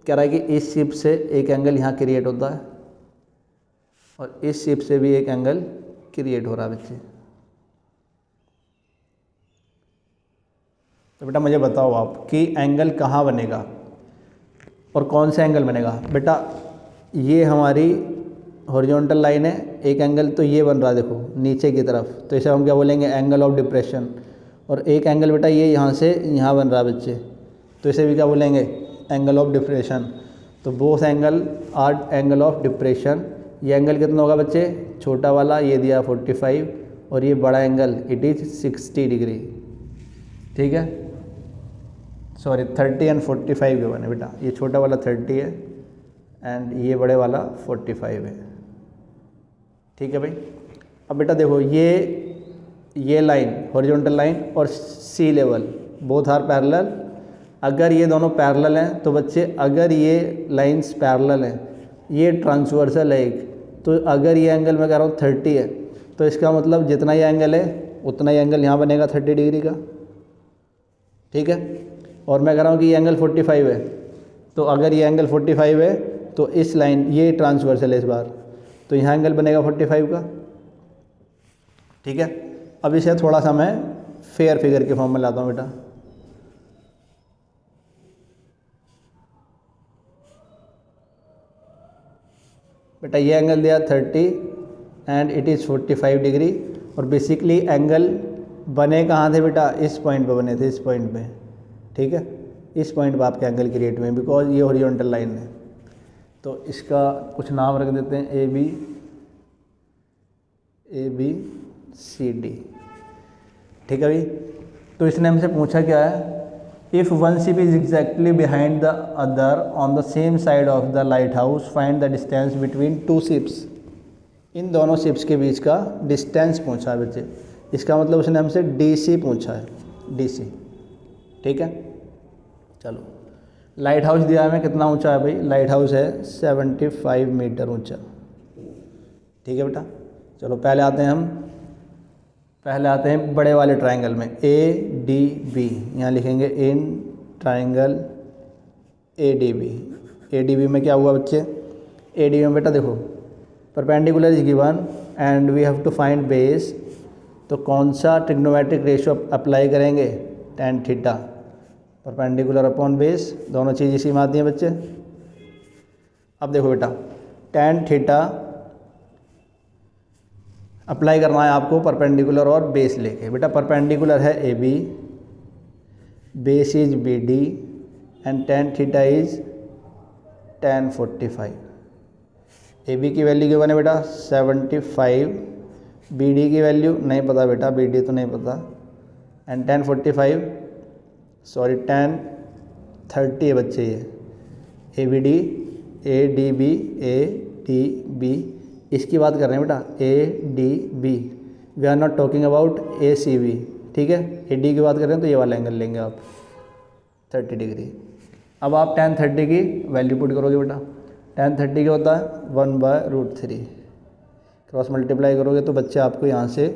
कह रहा है कि इस शिप से एक एंगल यहाँ क्रिएट होता है और इस शिप से भी एक एंगल क्रिएट हो रहा है बच्चे। तो बेटा मुझे बताओ आप कि एंगल कहाँ बनेगा और कौन सा एंगल बनेगा। बेटा ये हमारी हॉरिजॉन्टल लाइन है, एक एंगल तो ये बन रहा है देखो नीचे की तरफ, तो इसे हम क्या बोलेंगे? Angle of depression. और एक एंगल बेटा ये यहाँ से यहाँ बन रहा है बच्चे, तो इसे भी क्या बोलेंगे? Angle of depression. तो both angle are angle of depression. ये एंगल कितना होगा बच्चे? छोटा वाला ये दिया 45 और ये बड़ा एंगल इट इज़ 60 डिग्री। ठीक है, सॉरी 30 एंड 45 के बने बेटा। ये छोटा वाला 30 है एंड ये बड़े वाला 45 है। ठीक है भाई। अब बेटा देखो ये लाइन हॉरिजॉन्टल लाइन और सी लेवल बोथ आर पैरेलल। अगर ये दोनों पैरेलल हैं तो बच्चे, अगर ये लाइंस पैरेलल हैं, ये ट्रांसवर्सल है एक, तो अगर ये एंगल मैं कह रहा हूँ 30 है, तो इसका मतलब जितना ये एंगल है उतना ही एंगल यहाँ बनेगा 30 डिग्री का। ठीक है, और मैं कह रहा हूँ कि ये एंगल 45 है, तो अगर ये एंगल 45 है तो इस लाइन ये ट्रांसवर्सल है इस बार, तो यहाँ एंगल बनेगा 45 का। ठीक है, अब इसे थोड़ा सा मैं फेयर फिगर के फॉर्म में लाता हूँ बेटा। बेटा ये एंगल दिया 30 एंड इट इज़ 45 डिग्री, और बेसिकली एंगल बने कहाँ थे बेटा? इस पॉइंट पे बने थे, इस पॉइंट पे। ठीक है, इस पॉइंट पे आपके एंगल क्रिएट हुए, बिकॉज ये हॉरिजॉन्टल लाइन है। तो इसका कुछ नाम रख देते हैं, ए बी सी डी। ठीक है भाई। तो इसने हमसे पूछा क्या है? If one ship is exactly behind the other on the same side of the lighthouse, find the distance between 2 ships. इन दोनों शिप्स के बीच का डिस्टेंस पूछा है बच्चे। इसका मतलब उसने हमसे DC पूछा है, DC। ठीक है, चलो लाइट हाउस दिया है हमें, कितना ऊंचा है भाई, लाइट हाउस है 75 मीटर ऊंचा। ठीक है बेटा, चलो पहले आते हैं बड़े वाले ट्रायंगल में, ए डी बी। यहाँ लिखेंगे in triangle A D B. A D B में क्या हुआ बच्चे, ए डी बी में बेटा देखो perpendicular is given and we have to find base. तो कौन सा ट्रिग्नोमेट्रिक रेशियो अप्लाई करेंगे, tan theta perpendicular upon base, दोनों चीज़ इसी में आती हैं बच्चे। अब देखो बेटा tan थीटा अप्लाई करना है आपको परपेंडिकुलर और बेस लेके। बेटा परपेंडिकुलर है A B, base is B D and tan theta is tan 45। A B की वैल्यू गिवन है बेटा 75, बी डी की वैल्यू नहीं पता बेटा, बी डी तो नहीं पता, एंड tan 45 सॉरी tan 30 है बच्चे ये। A B D, A D B, A D B, इसकी बात कर रहे हैं बेटा, A D B. We are not talking about A C B. ठीक है, ए डी की बात कर रहे हैं तो ये वाला एंगल लेंगे आप 30 डिग्री। अब आप tan 30 की वैल्यू पुट करोगे बेटा, tan 30 क्या होता है 1/√3, क्रॉस मल्टीप्लाई करोगे तो बच्चे आपको यहाँ से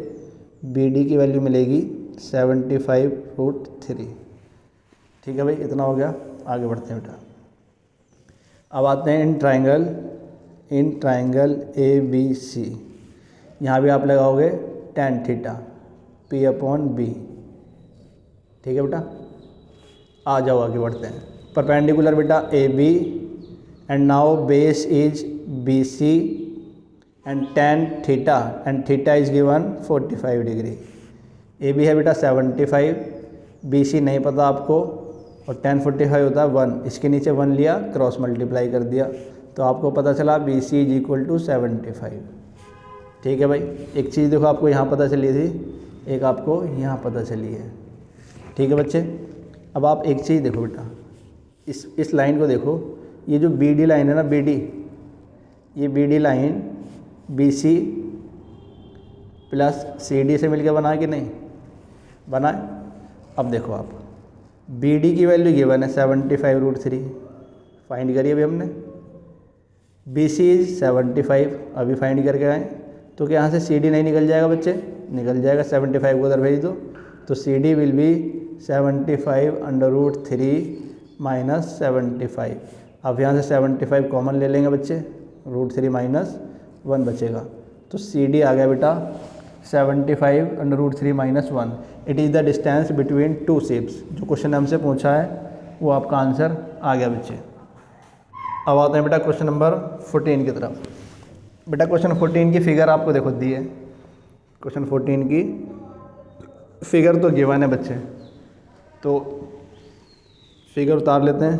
बी डी की वैल्यू मिलेगी 75√3। ठीक है भाई, इतना हो गया, आगे बढ़ते हैं बेटा। अब आते हैं इन ट्रायंगल ए बी सी। यहाँ भी आप लगाओगे tan थीटा P/B। ठीक है बेटा, आ जाओ आगे बढ़ते हैं। परपेंडिकुलर बेटा A B and now base is B C and tan theta is given 45 degree. A B है बेटा 75, बी सी नहीं पता आपको, और tan 45 होता है 1, इसके नीचे 1 लिया, क्रॉस मल्टीप्लाई कर दिया तो आपको पता चला B C is equal to 75। ठीक है भाई, एक चीज़ देखो आपको यहाँ पता चली थी, एक आपको यहाँ पता चली है। ठीक है बच्चे, अब आप एक चीज़ देखो बेटा, इस लाइन को देखो, ये जो बी डी लाइन है ना, बी डी, ये B D line B C plus C D से मिलकर बना कि नहीं बना। अब देखो आप बी डी की वैल्यू गिवन है 75√3, फाइंड करिए अभी हमने। बी सी इज 75, अभी फाइंड करके आए, तो क्या यहाँ से सी डी नहीं निकल जाएगा बच्चे, निकल जाएगा, 75 को उधर भेज दो तो C D will be 75√3 minus 75। अब यहाँ से 75 कॉमन ले लेंगे बच्चे, √3 माइनस 1 बचेगा, तो सी डी आ गया बेटा 75√3 minus 1। It is the distance between two ships. जो क्वेश्चन हमसे पूछा है वो आपका आंसर आ गया बच्चे। अब आते हैं बेटा क्वेश्चन नंबर 14 की तरफ। बेटा क्वेश्चन 14 की फिगर आपको देखो दी है, क्वेश्चन 14 की फिगर तो गिवन है बच्चे, तो फिगर उतार लेते हैं।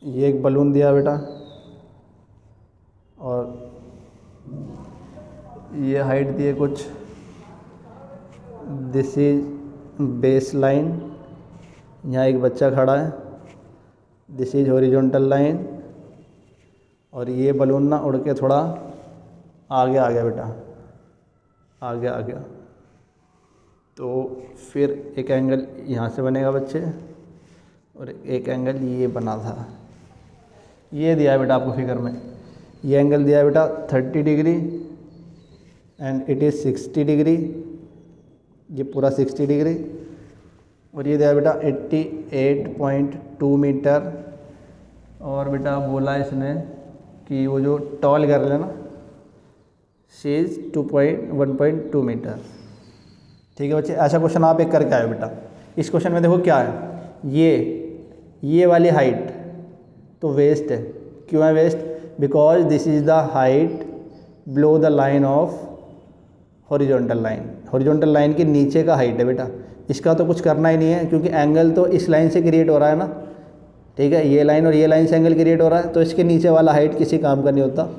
ये एक बलून दिया बेटा और ये हाइट दी है कुछ, दिस इज बेस लाइन, यहाँ एक बच्चा खड़ा है, दिस इज हॉरिजॉन्टल लाइन, और ये बलून ना उड़ के थोड़ा आगे आ गया बेटा, आगे आ गया, तो फिर एक एंगल यहाँ से बनेगा बच्चे और एक एंगल ये बना था, ये दिया है बेटा आपको फिगर में। ये एंगल दिया है बेटा 30 degree and it is 60 degree, ये पूरा 60 डिग्री, और ये दिया है बेटा 88.2 मीटर। और बेटा बोला इसने कि वो जो टॉल गर्ल है ना, शी इज़ 1.2 मीटर। ठीक है बच्चे, ऐसा क्वेश्चन आप एक करके आए बेटा। इस क्वेश्चन में देखो क्या है, ये वाली हाइट तो वेस्ट है। क्यों है waste? Because this is the height below the line of horizontal line. Horizontal line के नीचे का हाइट है बेटा, इसका तो कुछ करना ही नहीं है क्योंकि एंगल तो इस लाइन से क्रिएट हो रहा है ना। ठीक है, ये लाइन और ये लाइन से एंगल क्रिएट हो रहा है, तो इसके नीचे वाला हाइट किसी काम का नहीं होता।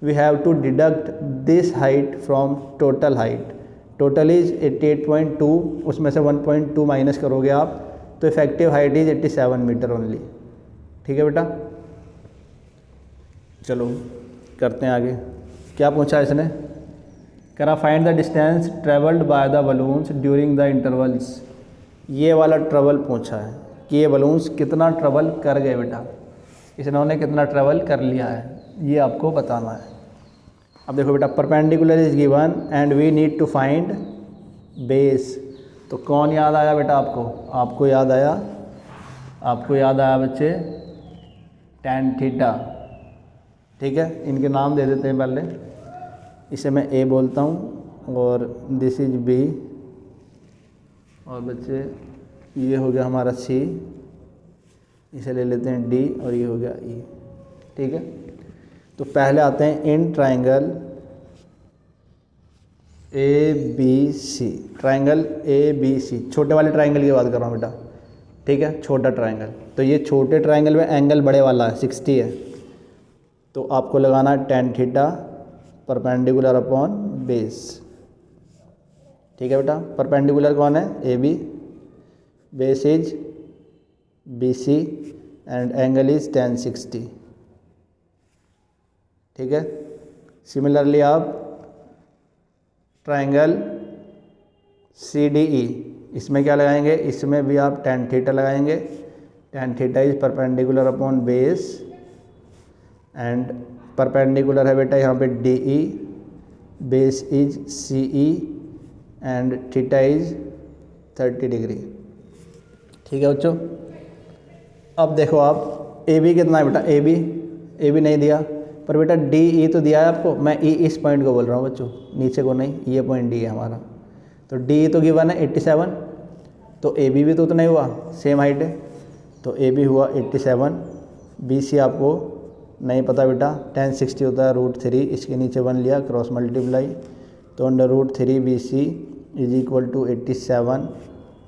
We have to deduct this height from total height. Total is 88.2, उसमें से 1.2 माइनस करोगे आप तो effective height is 87 metre only. ठीक है बेटा, चलो करते हैं आगे। क्या पूछा इसने? कह रहा find the distance travelled by the balloons during the intervals. ये वाला ट्रेवल पूछा है, कि ये बलून्स कितना ट्रैवल कर गए बेटा, इन्होंने कितना ट्रैवल कर लिया है, ये आपको बताना है। अब देखो बेटा, perpendicular is given and we need to find base. तो कौन याद आया बेटा आपको? आपको याद आया बच्चे tan थीटा। ठीक है, इनके नाम दे देते हैं पहले। इसे मैं A बोलता हूँ और दिस इज B, और बच्चे ये हो गया हमारा C, इसे ले लेते हैं D, और ये हो गया E। ठीक है, तो पहले आते हैं in triangle ABC। Triangle ABC, छोटे वाले ट्राइंगल की बात कर रहा हूँ बेटा। ठीक है, छोटा ट्राइंगल। तो ये छोटे ट्राइंगल में एंगल बड़े वाला है, 60 है, तो आपको लगाना है tan theta perpendicular upon base. ठीक है बेटा, परपेंडिकुलर कौन है? AB, base is BC and angle is tan 60। ठीक है, सिमिलरली आप ट्राइंगल CDE, इसमें क्या लगाएंगे? इसमें भी आप tan थीटा लगाएंगे। tan theta is perpendicular upon base and perpendicular है बेटा यहाँ पे DE, base is CE and theta is 30 degree. ठीक है बच्चों, अब देखो आप AB कितना है बेटा? AB नहीं दिया, पर बेटा DE तो दिया है आपको। मैं E इस पॉइंट को बोल रहा हूँ बच्चों, नीचे को नहीं, ये पॉइंट D है हमारा। तो DE तो गिवन है 87, तो AB भी तो उतना ही हुआ, सेम हाइट है, तो AB हुआ 87। BC आपको नहीं पता बेटा, tan 60 होता है √3, इसके नीचे 1 लिया, क्रॉस मल्टीप्लाई, तो under √3 BC is equal to 87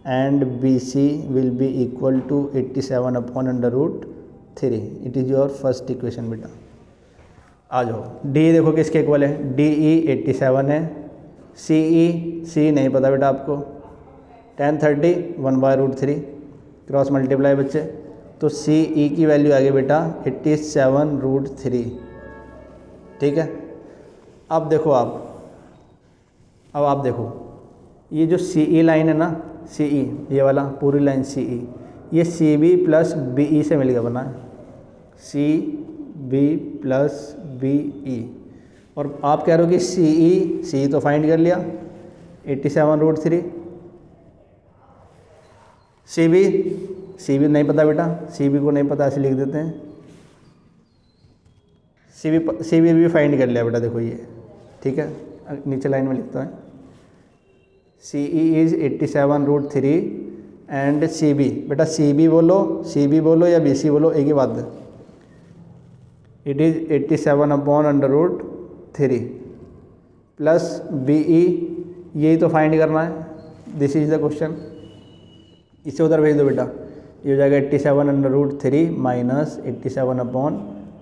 and BC will be equal to 87 upon under √3। It is your first equation बेटा। आ जाओ, D देखो किसके इक्वल है? DE 87 है, C नहीं पता बेटा आपको, tan 30 1/√3, क्रॉस मल्टीप्लाई बच्चे, तो CE की वैल्यू आ गई बेटा 87√3। ठीक है, अब देखो आप देखो ये जो CE लाइन है ना, CE ये वाला पूरी लाइन CE, ये CB प्लस BE से मिलकर बना है, CB प्लस BE। और आप कह रहे हो कि CE तो फाइंड कर लिया 87√3, CB नहीं पता बेटा, CB को नहीं पता, ऐसे लिख देते हैं। CB भी फाइंड कर लिया बेटा, देखो ये। ठीक है, नीचे लाइन में लिखता है, CE इज 87√3 एंड CB, बेटा CB बोलो या BC बोलो, एक ही बात है। It is 87 upon under √3 plus BE, यही तो फाइंड करना है। This is the question. इसे उधर भेज दो बेटा, ये हो जाएगा 87 अंडर √3 माइनस 87 अपॉन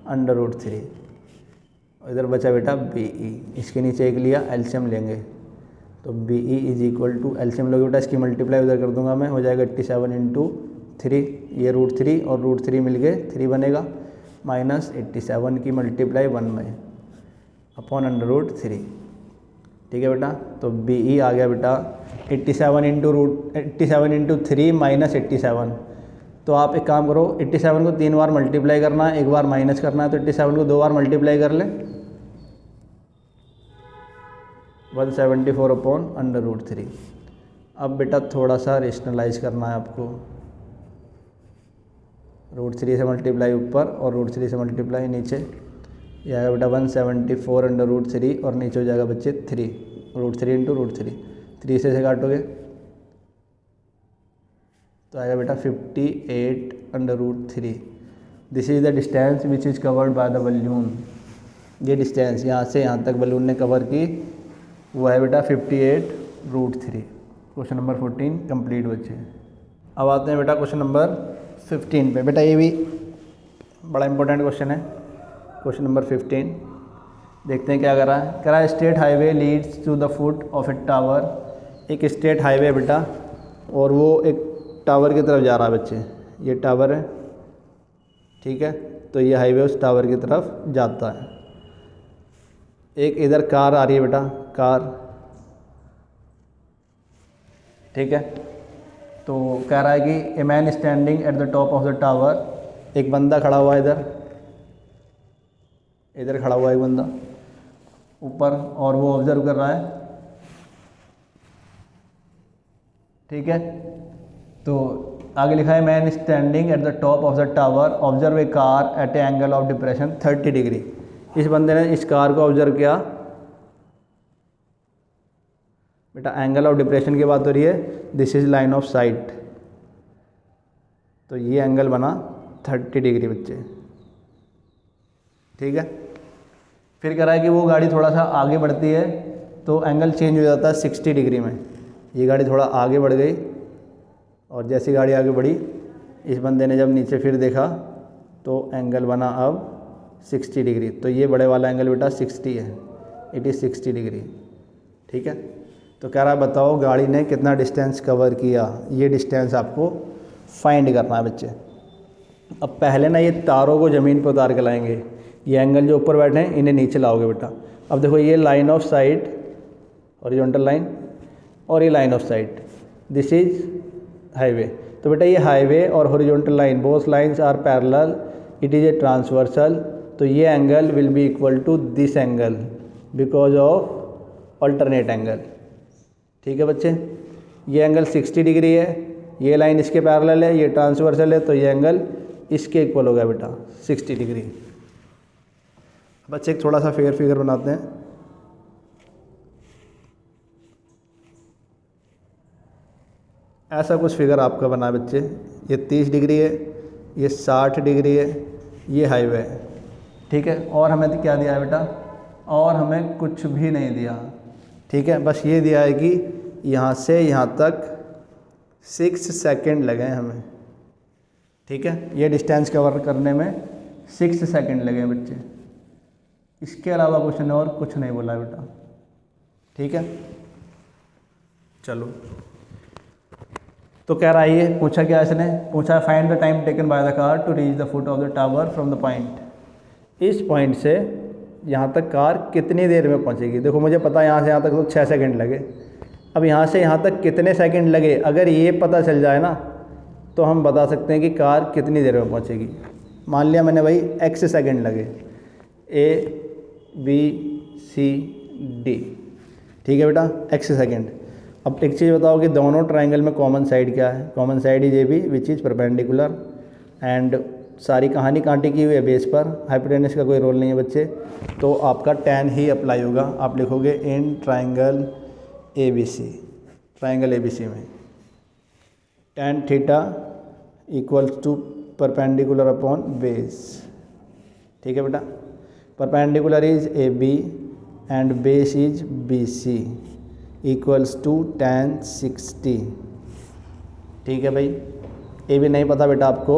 अंडर √3। इधर बचा बेटा BE, इसके नीचे एक लिया, एलसीएम लेंगे, तो BE is equal to, LCM लोगे बेटा, इसकी मल्टीप्लाई उधर कर दूंगा मैं, हो जाएगा 87 इंटू 3, ये √3 और √3 मिल गए 3 बनेगा, माइनस 87 की मल्टीप्लाई 1 में अपॉन अंडर √3। ठीक है बेटा, तो BE आ गया बेटा 87 इंटू 3 माइनस 87। तो आप एक काम करो, 87 को 3 बार मल्टीप्लाई करना है, एक बार माइनस करना है, तो 87 को 2 बार मल्टीप्लाई कर ले, 174 अपॉन अंडर √3। अब बेटा थोड़ा सा रेशनलाइज करना है आपको, √3 से मल्टीप्लाई ऊपर और √3 से मल्टीप्लाई नीचे, ये आएगा बेटा 174 अंडर √3 और नीचे हो जाएगा बच्चे 3, √3 इंटू √3, 3 से काटोगे तो आएगा बेटा 58 under √3। This is the distance which is covered by the balloon. ये डिस्टेंस यहाँ से यहाँ तक बलून ने कवर की, वो है बेटा 58√3। क्वेश्चन नंबर 14 कंप्लीट बच्चे। अब आते हैं बेटा क्वेश्चन नंबर 15 पे। बेटा ये भी बड़ा इंपॉर्टेंट क्वेश्चन है। क्वेश्चन नंबर 15 देखते हैं क्या कर रहा है। कह रहा है state highway leads to the foot of a tower. एक स्टेट हाईवे बेटा, और वो एक टावर की तरफ जा रहा है बच्चे, ये टावर है, ठीक है, तो ये हाईवे उस टावर की तरफ जाता है। एक इधर कार आ रही है बेटा, कार, ठीक है, तो कह रहा है कि a man standing at the top of the tower, एक बंदा खड़ा हुआ है इधर, इधर खड़ा हुआ है एक बंदा ऊपर, और वो ऑब्जर्व कर रहा है, ठीक है। तो आगे लिखा है man standing at the top of the tower observe a car eight A angle of depression 30 degree. इस बंदे ने इस कार को ऑब्जर्व किया, बेटा एंगल ऑफ डिप्रेशन की बात हो रही है, this is line of site, तो ये एंगल बना 30 डिग्री बच्चे, ठीक है। फिर कह रहा है कि वो गाड़ी थोड़ा सा आगे बढ़ती है तो एंगल चेंज हो जाता है 60 डिग्री में। ये गाड़ी थोड़ा आगे बढ़ गई और जैसी गाड़ी आगे बढ़ी, इस बंदे ने जब नीचे फिर देखा तो एंगल बना अब 60 डिग्री। तो ये बड़े वाला एंगल बेटा 60 है, इट इज़ 60 डिग्री, ठीक है। तो कह रहा है बताओ गाड़ी ने कितना डिस्टेंस कवर किया, ये डिस्टेंस आपको फाइंड करना है बच्चे। अब पहले ना ये तारों को ज़मीन पर उतार के लाएंगे, ये एंगल जो ऊपर बैठे हैं इन्हें नीचे लाओगे बेटा। अब देखो ये line of sight horizontal line और ये line of sight, this is highway. तो बेटा ये हाईवे और horizontal line both lines are parallel, it is a transversal, तो ये angle will be equal to this angle because of alternate angle, ठीक है बच्चे। ये एंगल 60 डिग्री है, ये लाइन इसके पैरेलल है, ये ट्रांसवर्सल है, तो ये एंगल इसके इक्वल हो गया बेटा 60 डिग्री। बच्चे एक थोड़ा सा फेयर फिगर बनाते हैं। ऐसा कुछ फिगर आपका बना बच्चे, ये 30 डिग्री है, ये 60 डिग्री है, ये हाईवे है, ठीक है। और हमें तो क्या दिया है बेटा, और हमें कुछ भी नहीं दिया, ठीक है। बस ये दिया है कि यहाँ से यहाँ तक 6 सेकंड लगे हमें, ठीक है। ये डिस्टेंस कवर करने में 6 सेकंड लगे बच्चे, इसके अलावा क्वेश्चन और कुछ नहीं बोला बेटा, ठीक है। चलो तो कह रहा है ये पूछा क्या इसने, पूछा find the time taken by the car to reach the foot of the tower from the point. इस पॉइंट से यहाँ तक कार कितनी देर में पहुँचेगी। देखो मुझे पता है यहाँ से यहाँ तक तो 6 सेकंड लगे, अब यहाँ से यहाँ तक कितने सेकंड लगे, अगर ये पता चल जाए ना तो हम बता सकते हैं कि कार कितनी देर में पहुँचेगी। मान लिया मैंने भाई x सेकंड लगे, A B C D, ठीक है बेटा x सेकंड। अब एक चीज़ बताओ कि दोनों ट्रायंगल में कॉमन साइड क्या है, common side is AB which is perpendicular, and सारी कहानी कांटे की हुई है बेस पर, हाइपोटेनस का कोई रोल नहीं है बच्चे, तो आपका tan ही अप्लाई होगा। आप लिखोगे in triangle ABC, triangle ABC में tan theta equals to perpendicular upon base, ठीक है बेटा। Perpendicular is AB and base is BC equals to tan 60, ठीक है भाई। ए भी नहीं पता बेटा आपको,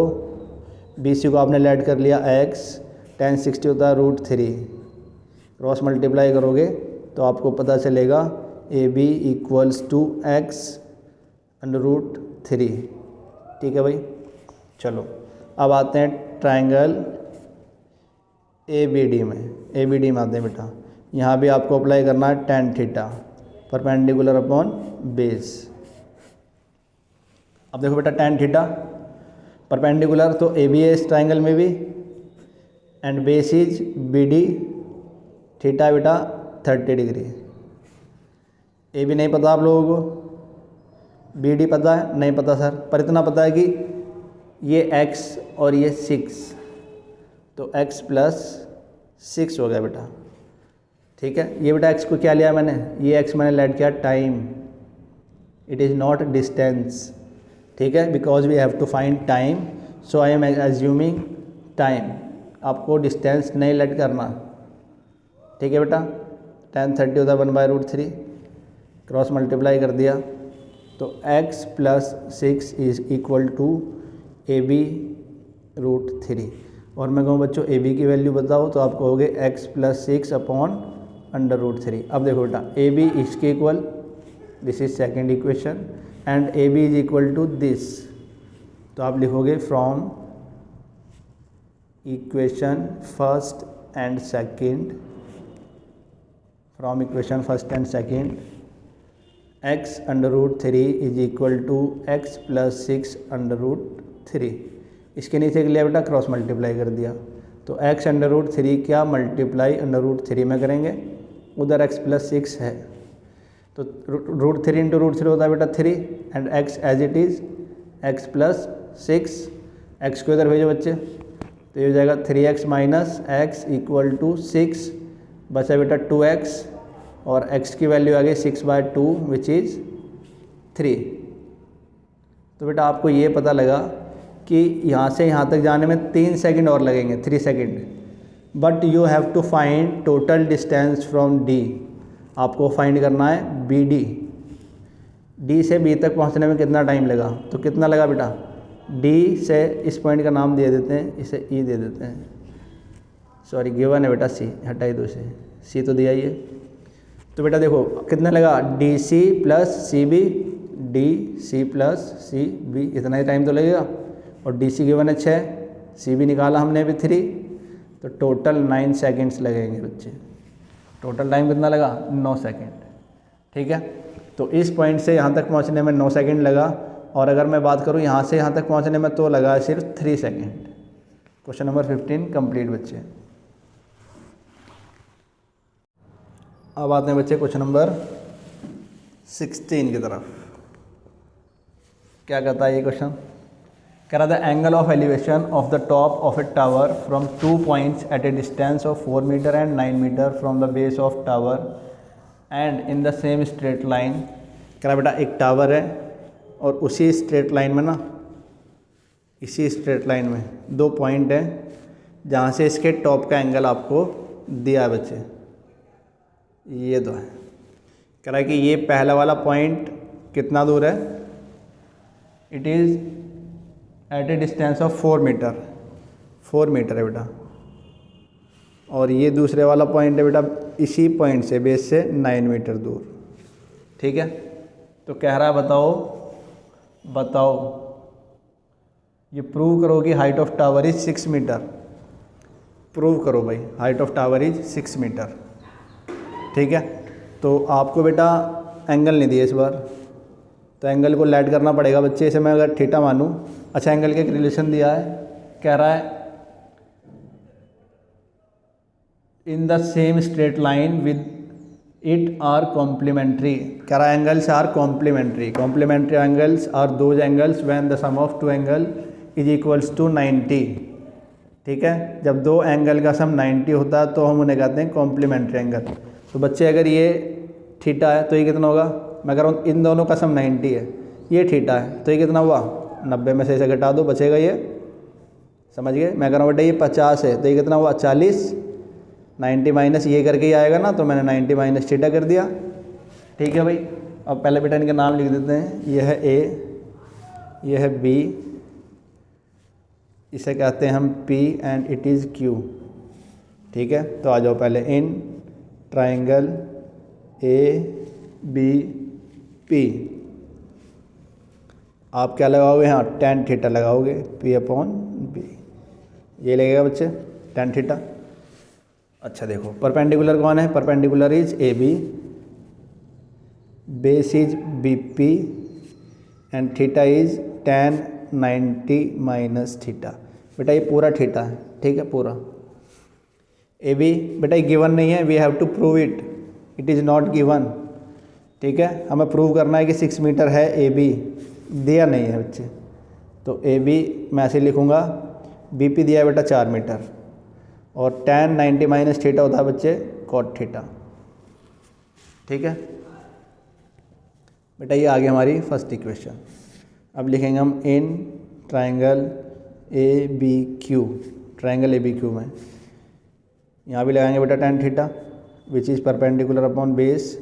BC को आपने लेट कर लिया x, tan 60 होता है √3, क्रॉस मल्टीप्लाई करोगे तो आपको पता चलेगा AB इक्वल्स टू x √3, ठीक है भाई। चलो अब आते हैं ट्रायंगल ABD में आते हैं बेटा। यहाँ भी आपको अप्लाई करना है tan theta perpendicular upon base. अब देखो बेटा tan थीटा परपेंडिकुलर तो AB है इस ट्रायंगल में भी, and base is BD, theta बेटा 30 डिग्री। AB नहीं पता आप लोगों को, BD पता है, नहीं पता सर, पर इतना पता है कि ये x और ये 6, तो x + 6 हो गया बेटा, ठीक है। ये बेटा x को क्या लिया मैंने, ये x मैंने लेट किया time, it is not distance, ठीक है, because we have to find time, so I am assuming time. आपको डिस्टेंस नहीं लेट करना, ठीक है बेटा। tan 30 होता है 1/√3, क्रॉस मल्टीप्लाई कर दिया तो x + 6 is equal to AB √3। और मैं कहूँ बच्चों AB की वैल्यू बताओ तो आप कहोगे x + 6 अपॉन √3। अब देखो बेटा AB इसके equal, this is second equation, and AB is equal to this, तो आप लिखोगे from equation first and second, from equation first and second x under root three is equal to x plus 6 under root three. इसके नीचे के लिए बेटा cross multiply कर दिया, तो एक्स अंडर रूट थ्री क्या मल्टीप्लाई अंडर रूट थ्री में करेंगे, उधर एक्स प्लस 6 है तो root three into root three होता है बेटा 3 and x as it is x plus 6। X को इधर भेजो बच्चे, तो ये हो जाएगा 3x minus x equal to 6, बचा बेटा 2x और x की वैल्यू आ गई 6/2 विच इज़ 3। तो बेटा आपको ये पता लगा कि यहाँ से यहाँ तक जाने में 3 सेकंड और लगेंगे, 3 second, but you have to find total distance from D। आपको फाइंड करना है BD। D से B तक पहुँचने में कितना टाइम लगा, तो कितना लगा बेटा, D से इस पॉइंट का नाम दे देते हैं, इसे E दे देते हैं, सॉरी गिवन है बेटा C, हटाई दो इसे, C तो दिया ही है। तो बेटा देखो कितना लगा, DC plus CB, DC plus CB, इतना ही टाइम तो लगेगा, और DC गिवन है 6, CB निकाला हमने अभी 3, तो टोटल 9 सेकेंड्स लगेंगे बच्चे। टोटल टाइम कितना लगा, 9 सेकेंड। ठीक है, तो इस पॉइंट से यहाँ तक पहुँचने में 9 सेकेंड लगा, और अगर मैं बात करूँ यहाँ से यहाँ तक पहुँचने में तो लगा सिर्फ 3 सेकेंड। क्वेश्चन नंबर 15 कंप्लीट बच्चे। अब आते हैं बच्चे क्वेश्चन नंबर 16 की तरफ। क्या कहता है ये क्वेश्चन, कह रहा था angle of elevation of the top of a tower from 2 points at a distance of 4 metre and 9 metre from the base of tower and in the same straight line. कह रहा बेटा एक टावर है और उसी स्ट्रेट लाइन में ना, इसी स्ट्रेट लाइन में 2 पॉइंट है जहाँ से इसके टॉप का एंगल आपको दिया है बच्चे, ये 2 है। कह रहा है कि ये पहला वाला पॉइंट कितना दूर है, it is at a distance of 4 metre, 4 metre है बेटा, और ये दूसरे वाला पॉइंट है बेटा इसी पॉइंट से बेस से 9 मीटर दूर। ठीक है, तो कह रहा है बताओ ये प्रूव करो कि height of tower is 6 metre. Prove करो भाई, height of tower is 6 metre. ठीक है, तो आपको बेटा एंगल नहीं दिया इस बार, तो एंगल को लेट करना पड़ेगा बच्चे। इसे मैं अगर थीटा मानूँ, अच्छा एंगल के एक रिलेशन दिया है, कह रहा है in the same straight line with it are complementary. कह रहा है angles are complementary. Complementary angles are those angles when the sum of 2 angle is equals to 90। ठीक है, जब 2 एंगल का सम 90 होता है तो हम उन्हें कहते हैं कॉम्प्लीमेंट्री एंगल। तो बच्चे अगर ये थीटा है तो ये कितना होगा, मैं कह रहा हूँ इन दोनों का सम 90 है, ये थीटा है तो ये कितना हुआ 90 में से इसे घटा दो, बचेगा ये, समझ गए। मैं कह रहा हूँ बेटा ये 50 है तो ये कितना हुआ 40, 90 माइनस ये करके ही आएगा ना, तो मैंने 90 माइनस थीटा कर दिया। ठीक है भाई, अब पहले बेटा इनके नाम लिख देते हैं, ये है A, ये है B, इसे कहते हैं हम P and it is Q। ठीक है, तो आ जाओ पहले इन ट्राइंगल ABP आप क्या लगाओगे, हाँ tan थीटा लगाओगे, P/B, ये लगेगा बच्चे tan थीटा। अच्छा देखो परपेंडिकुलर कौन है, perpendicular is AB, base is BP and theta is tan 90 minus theta. बेटा ये पूरा थीटा है, ठीक है पूरा। AB बेटा ये गिवन नहीं है, we have to prove it, it is not given. ठीक है, हमें प्रूव करना है कि 6 मीटर है AB, दिया नहीं है बच्चे, तो AB मैं ऐसे लिखूँगा, BP दिया है बेटा 4 मीटर, और tan 90 माइनस थीटा होता है बच्चे cot थीटा। ठीक है बेटा, ये आ गई हमारी फर्स्ट इक्वेशन। अब लिखेंगे हम in triangle ABQ, triangle ABQ में यहाँ भी लगाएंगे बेटा tan theta which is perpendicular upon base,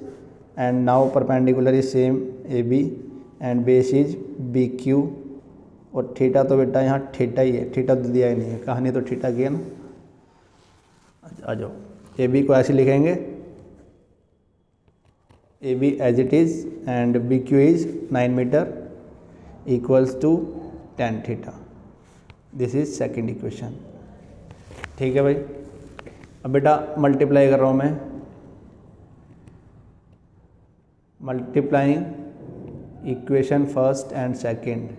and now perpendicular is same AB and base is BQ, और थीटा तो बेटा यहाँ थीटा ही है, थीटा तो दिया ही नहीं है, कहानी तो थीटा की है ना। आ जाओ AB को ऐसे लिखेंगे, AB as it is and BQ is 9 metre equals to tan theta. This is second equation. ठीक है भाई, अब बेटा मल्टीप्लाई कर रहा हूँ मैं, multiplying equation first and second,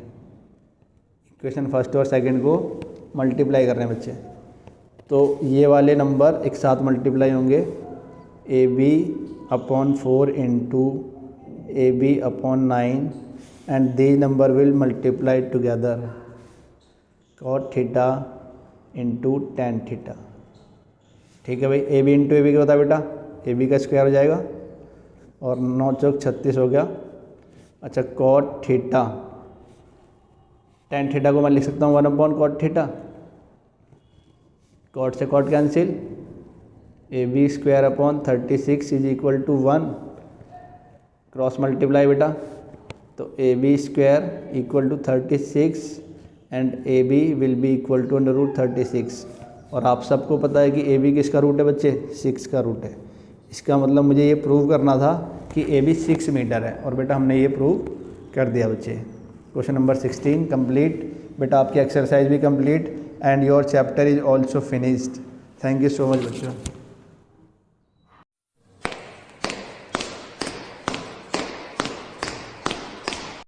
equation first और सेकंड को मल्टीप्लाई कर रहे हैं बच्चे। तो ये वाले नंबर एक साथ मल्टीप्लाई होंगे, A B upon 4 into A B upon 9 and the number will multiply together cot theta into tan theta. ठीक है भाई, A B into A B क्या होता है बेटा, ए बी का स्क्वायर हो जाएगा और 9 चौक 36 हो गया। अच्छा, कॉट थीटा, टेन थीटा को मैं लिख सकता हूँ 1 अपॉन कॉट थीटा, कॉट से cot cancel, A B square upon 36 is equal to 1, cross multiply बेटा, तो A B square equal to 36 and A B will be equal to under root 36। और आप सबको पता है कि ए बी किसका रूट है बच्चे, 6 का रूट है। इसका मतलब मुझे ये प्रूव करना था कि ए बी 6 मीटर है, और बेटा हमने ये प्रूव कर दिया बच्चे। Question number 16 complete. बेटा आपकी एक्सरसाइज भी complete and your chapter is also finished. Thank you so much बच्चों।